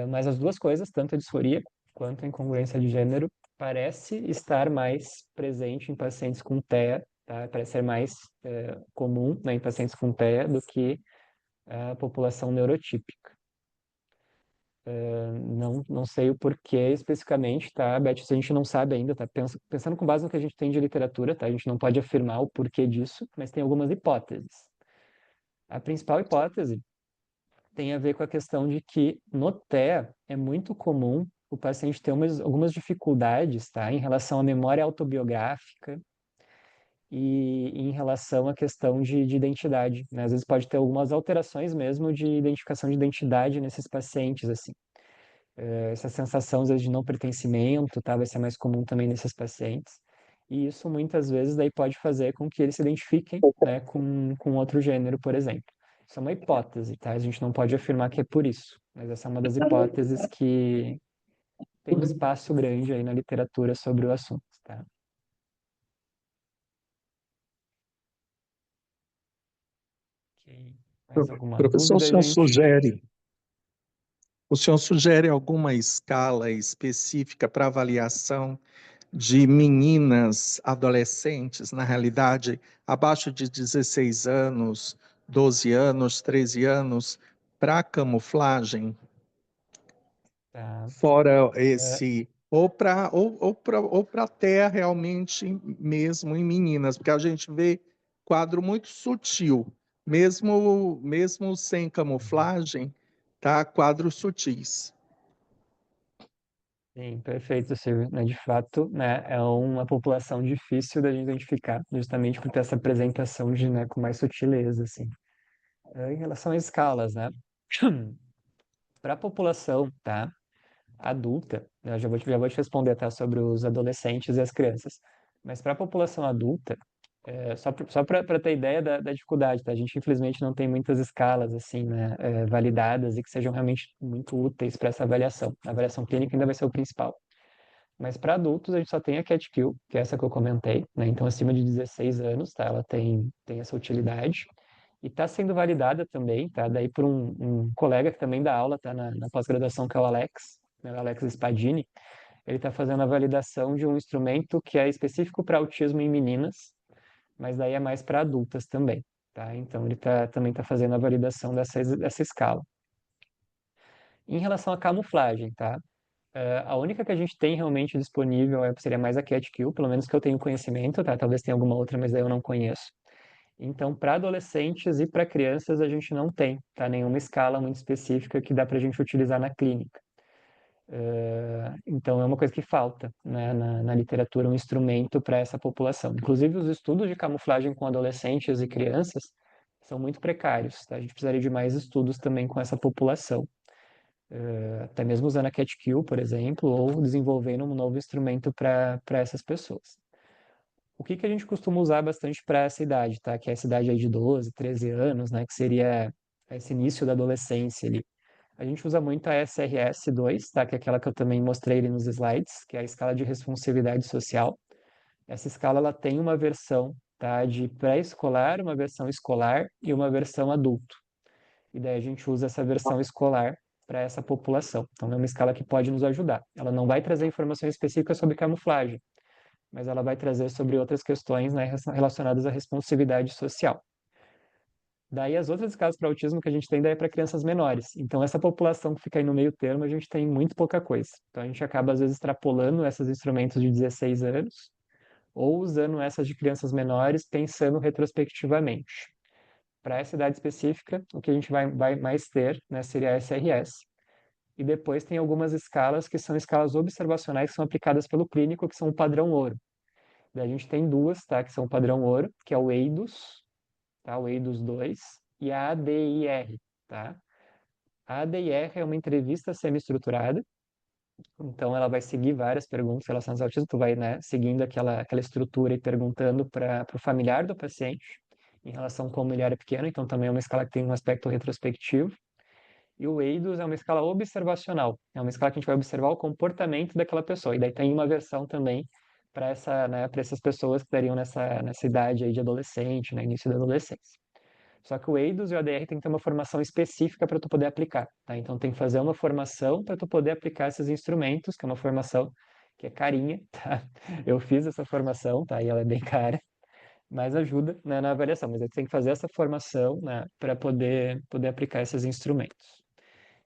Mas as duas coisas, tanto a disforia quanto a incongruência de gênero, parece estar mais presente em pacientes com TEA, tá? Parece ser mais comum, né, em pacientes com TEA do que a população neurotípica. Não sei o porquê especificamente, tá, Beth? Isso a gente não sabe ainda, tá? Pensando com base no que a gente tem de literatura, tá? A gente não pode afirmar o porquê disso, mas tem algumas hipóteses. A principal hipótese tem a ver com a questão de que no TEA é muito comum o paciente ter algumas dificuldades, tá? Em relação à memória autobiográfica e em relação à questão de identidade, né? Às vezes pode ter algumas alterações mesmo de identificação de identidade nesses pacientes, assim. Essa sensação, às vezes, de não pertencimento, tá? Vai ser mais comum também nesses pacientes. E isso, muitas vezes, daí pode fazer com que eles se identifiquem, né, com outro gênero, por exemplo. Isso é uma hipótese, tá? A gente não pode afirmar que é por isso, mas essa é uma das hipóteses que tem um espaço grande aí na literatura sobre o assunto, tá? Ok. Mais alguma Professor, dúvida, gente? o senhor sugere alguma escala específica para avaliação de meninas adolescentes, na realidade, abaixo de 16 anos, 12 anos, 13 anos, para camuflagem? Tá. Fora esse, ou para TEA realmente mesmo em meninas, porque a gente vê quadro muito sutil, mesmo sem camuflagem, tá? Quadros sutis. Sim, perfeito, Silvio. Né, de fato, né, é uma população difícil da gente identificar, justamente por ter essa apresentação de, né, com mais sutileza, assim. Em relação às escalas, né? Para a população, tá? Adulta, né, eu já vou te responder, tá, sobre os adolescentes e as crianças. Mas para a população adulta, só para ter ideia da dificuldade, tá? A gente infelizmente não tem muitas escalas assim, né, validadas e que sejam realmente muito úteis para essa avaliação. A avaliação clínica ainda vai ser o principal. Mas para adultos a gente só tem a CAT-Q, que é essa que eu comentei, né? Então acima de 16 anos, tá? Ela tem essa utilidade. E está sendo validada também, tá? Daí por um colega que também dá aula, tá? Na pós-graduação, que é o Alex, né? O Alex Spadini. Ele está fazendo a validação de um instrumento que é específico para autismo em meninas, mas daí é mais para adultas também, tá? Então ele também está fazendo a validação dessa escala. Em relação à camuflagem, tá? A única que a gente tem realmente disponível seria mais a CatQ, pelo menos que eu tenho conhecimento, tá? Talvez tenha alguma outra, mas daí eu não conheço. Então, para adolescentes e para crianças, a gente não tem, tá? Nenhuma escala muito específica que dá para a gente utilizar na clínica. Então, é uma coisa que falta, né, na literatura, um instrumento para essa população. Inclusive, os estudos de camuflagem com adolescentes e crianças são muito precários, tá? A gente precisaria de mais estudos também com essa população. Até mesmo usando a CatQ, por exemplo, ou desenvolvendo um novo instrumento para essas pessoas. O que a gente costuma usar bastante para essa idade, tá? Que é essa idade aí de 12, 13 anos, né? Que seria esse início da adolescência ali. A gente usa muito a SRS-2, tá? Que é aquela que eu também mostrei ali nos slides, que é a escala de responsividade social. Essa escala ela tem uma versão, tá? De pré-escolar, uma versão escolar e uma versão adulto. E daí a gente usa essa versão escolar para essa população. Então é uma escala que pode nos ajudar. Ela não vai trazer informações específicas sobre camuflagem, mas ela vai trazer sobre outras questões, né, relacionadas à responsividade social. Daí as outras escalas para autismo que a gente tem daí é para crianças menores. Então essa população que fica aí no meio termo, a gente tem muito pouca coisa. Então a gente acaba às vezes extrapolando esses instrumentos de 16 anos ou usando essas de crianças menores, pensando retrospectivamente. Para essa idade específica, o que a gente vai mais ter, né, seria a SRS. E depois tem algumas escalas que são escalas observacionais que são aplicadas pelo clínico, que são o padrão ouro. Daí a gente tem duas, tá, que são o padrão ouro, que é o EIDOS, tá, o EIDOS 2, e a ADIR, tá? A ADIR é uma entrevista semi-estruturada, então ela vai seguir várias perguntas relacionadas ao autismo, tu vai, né, seguindo aquela estrutura e perguntando para o familiar do paciente em relação a como ele era pequeno, então também é uma escala que tem um aspecto retrospectivo. E o EIDOS é uma escala observacional, é uma escala que a gente vai observar o comportamento daquela pessoa. E daí tem uma versão também para né, para essas pessoas que estariam nessa idade aí de adolescente, né, início da adolescência. Só que o EIDOS e o ADR tem que ter uma formação específica para tu poder aplicar, tá? Então tem que fazer uma formação para tu poder aplicar esses instrumentos, que é uma formação que é carinha, tá? Eu fiz essa formação, tá? E ela é bem cara, mas ajuda, né, na avaliação. Mas aí tu tem que fazer essa formação, né, para poder aplicar esses instrumentos.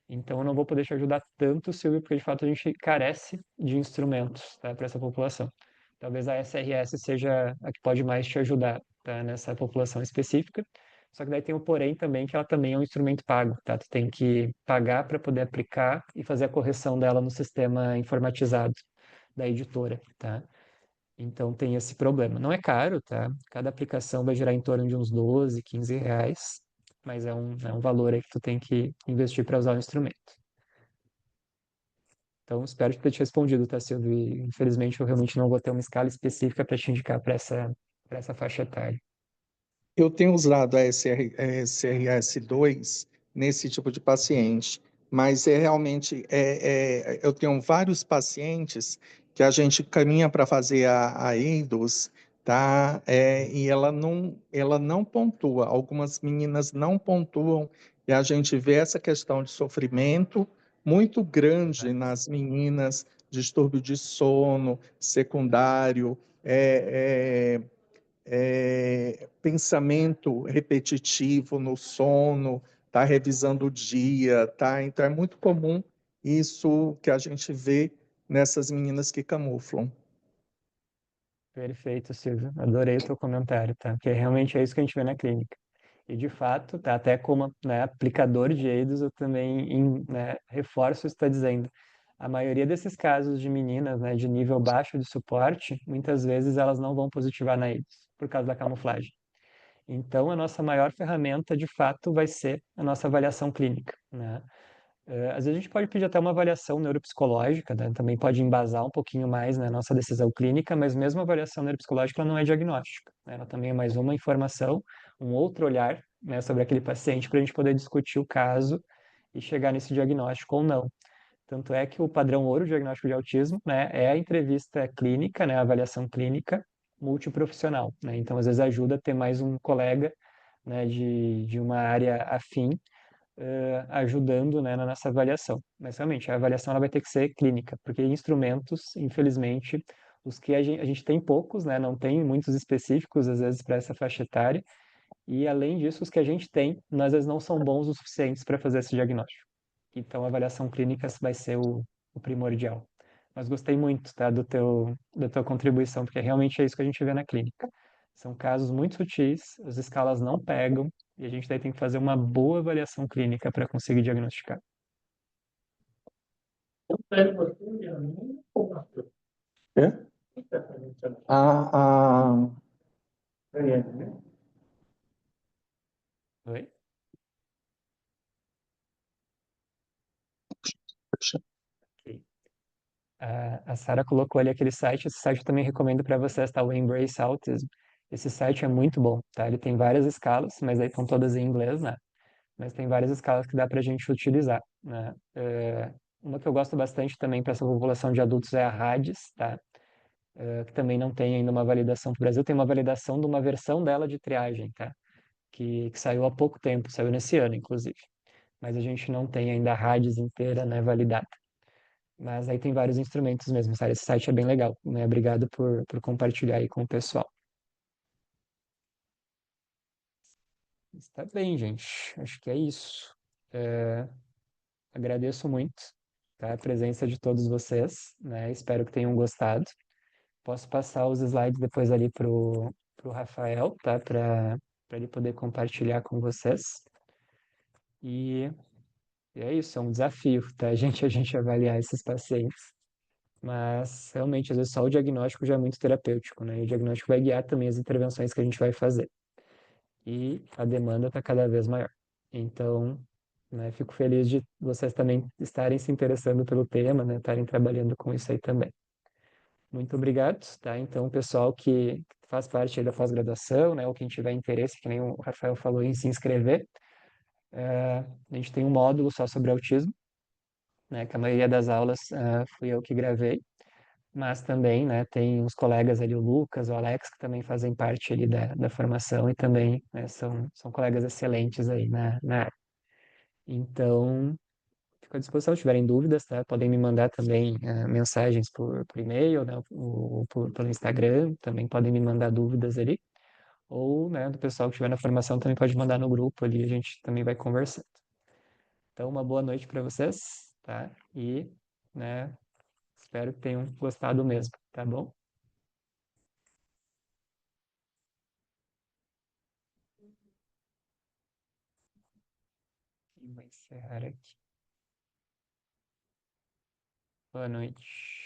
Então, eu não vou poder te ajudar tanto, Silvio, porque de fato a gente carece de instrumentos, tá, para essa população. Talvez a SRS seja a que pode mais te ajudar, tá, nessa população específica. Só que daí tem o porém também, que ela também é um instrumento pago, tá? Tu tem que pagar para poder aplicar e fazer a correção dela no sistema informatizado da editora, tá? Então tem esse problema. Não é caro, tá? Cada aplicação vai gerar em torno de uns 12, 15 reais, mas é um valor aí que tu tem que investir para usar o instrumento. Então, espero ter te respondido, tá, Silvio? E, infelizmente, eu realmente não vou ter uma escala específica para te indicar para essa faixa etária. Eu tenho usado a SRS-2 nesse tipo de paciente, mas eu tenho vários pacientes que a gente caminha para fazer a EIDOS, tá? E ela não pontua. Algumas meninas não pontuam e a gente vê essa questão de sofrimento muito grande nas meninas, distúrbio de sono secundário, pensamento repetitivo no sono, tá revisando o dia, tá? Então é muito comum isso que a gente vê nessas meninas que camuflam. Perfeito, Silvio. Adorei o teu comentário, tá? Porque realmente é isso que a gente vê na clínica. E, de fato, tá, até como, né, aplicador de EIDOS, eu também, né, reforço o que você está dizendo. A maioria desses casos de meninas, né, de nível baixo de suporte, muitas vezes elas não vão positivar na AIDS, por causa da camuflagem. Então, a nossa maior ferramenta, de fato, vai ser a nossa avaliação clínica, né? Às vezes a gente pode pedir até uma avaliação neuropsicológica, né? Também pode embasar um pouquinho mais na nossa decisão clínica, mas mesmo a avaliação neuropsicológica ela não é diagnóstica, né? Ela também é mais uma informação, um outro olhar, né, sobre aquele paciente para a gente poder discutir o caso e chegar nesse diagnóstico ou não. Tanto é que o padrão ouro do diagnóstico de autismo, né, é a entrevista clínica, né, a avaliação clínica multiprofissional, né? Então, às vezes ajuda a ter mais um colega, né, de uma área afim, ajudando, né, na nossa avaliação. Mas realmente a avaliação ela vai ter que ser clínica, porque instrumentos, infelizmente, os que a gente tem poucos, né, não tem muitos específicos às vezes para essa faixa etária, e além disso, os que a gente tem, às vezes não são bons o suficientes para fazer esse diagnóstico. Então a avaliação clínica vai ser o primordial. Mas gostei muito, tá, da tua contribuição, porque realmente é isso que a gente vê na clínica. São casos muito sutis, as escalas não pegam, e a gente daí tem que fazer uma boa avaliação clínica para conseguir diagnosticar. É? A, Oi? Ok. A Sara colocou ali aquele site, esse site eu também recomendo para vocês, tá? O Embrace Autism. Esse site é muito bom, tá? Ele tem várias escalas, mas aí estão todas em inglês, né? Mas tem várias escalas que dá para a gente utilizar, né? Uma que eu gosto bastante também para essa população de adultos é a RADS, tá? Que também não tem ainda uma validação para o Brasil, tem uma validação de uma versão dela de triagem, tá? Que saiu há pouco tempo, saiu nesse ano, inclusive. Mas a gente não tem ainda a RADS inteira, né, validada. Mas aí tem vários instrumentos mesmo, sabe? Esse site é bem legal, né? Obrigado por compartilhar aí com o pessoal. Está bem, gente. Acho que é isso. É, agradeço muito, tá, a presença de todos vocês, né? Espero que tenham gostado. Posso passar os slides depois ali pro Rafael, tá? Para ele poder compartilhar com vocês. E, e é isso, é um desafio, tá? A gente avaliar esses pacientes. Mas realmente, às vezes, só o diagnóstico já é muito terapêutico, né? E o diagnóstico vai guiar também as intervenções que a gente vai fazer. E a demanda está cada vez maior. Então, né, fico feliz de vocês também estarem se interessando pelo tema, né? Estarem trabalhando com isso aí também. Muito obrigado, tá? Então, o pessoal que faz parte aí da pós-graduação, né? Ou quem tiver interesse, que nem o Rafael falou, em se inscrever, a gente tem um módulo só sobre autismo, né? Que a maioria das aulas fui eu que gravei. Mas também, né, tem os colegas ali, o Lucas, o Alex, que também fazem parte ali da formação e também, né, são colegas excelentes aí na área. Então, fico à disposição, se tiverem dúvidas, tá? Podem me mandar também mensagens por e-mail, né, ou pelo Instagram, também podem me mandar dúvidas ali. Ou, né, do pessoal que estiver na formação também pode mandar no grupo ali, a gente também vai conversando. Então, uma boa noite para vocês, tá? E, né, espero que tenham gostado mesmo, tá bom? E vou encerrar aqui. Boa noite.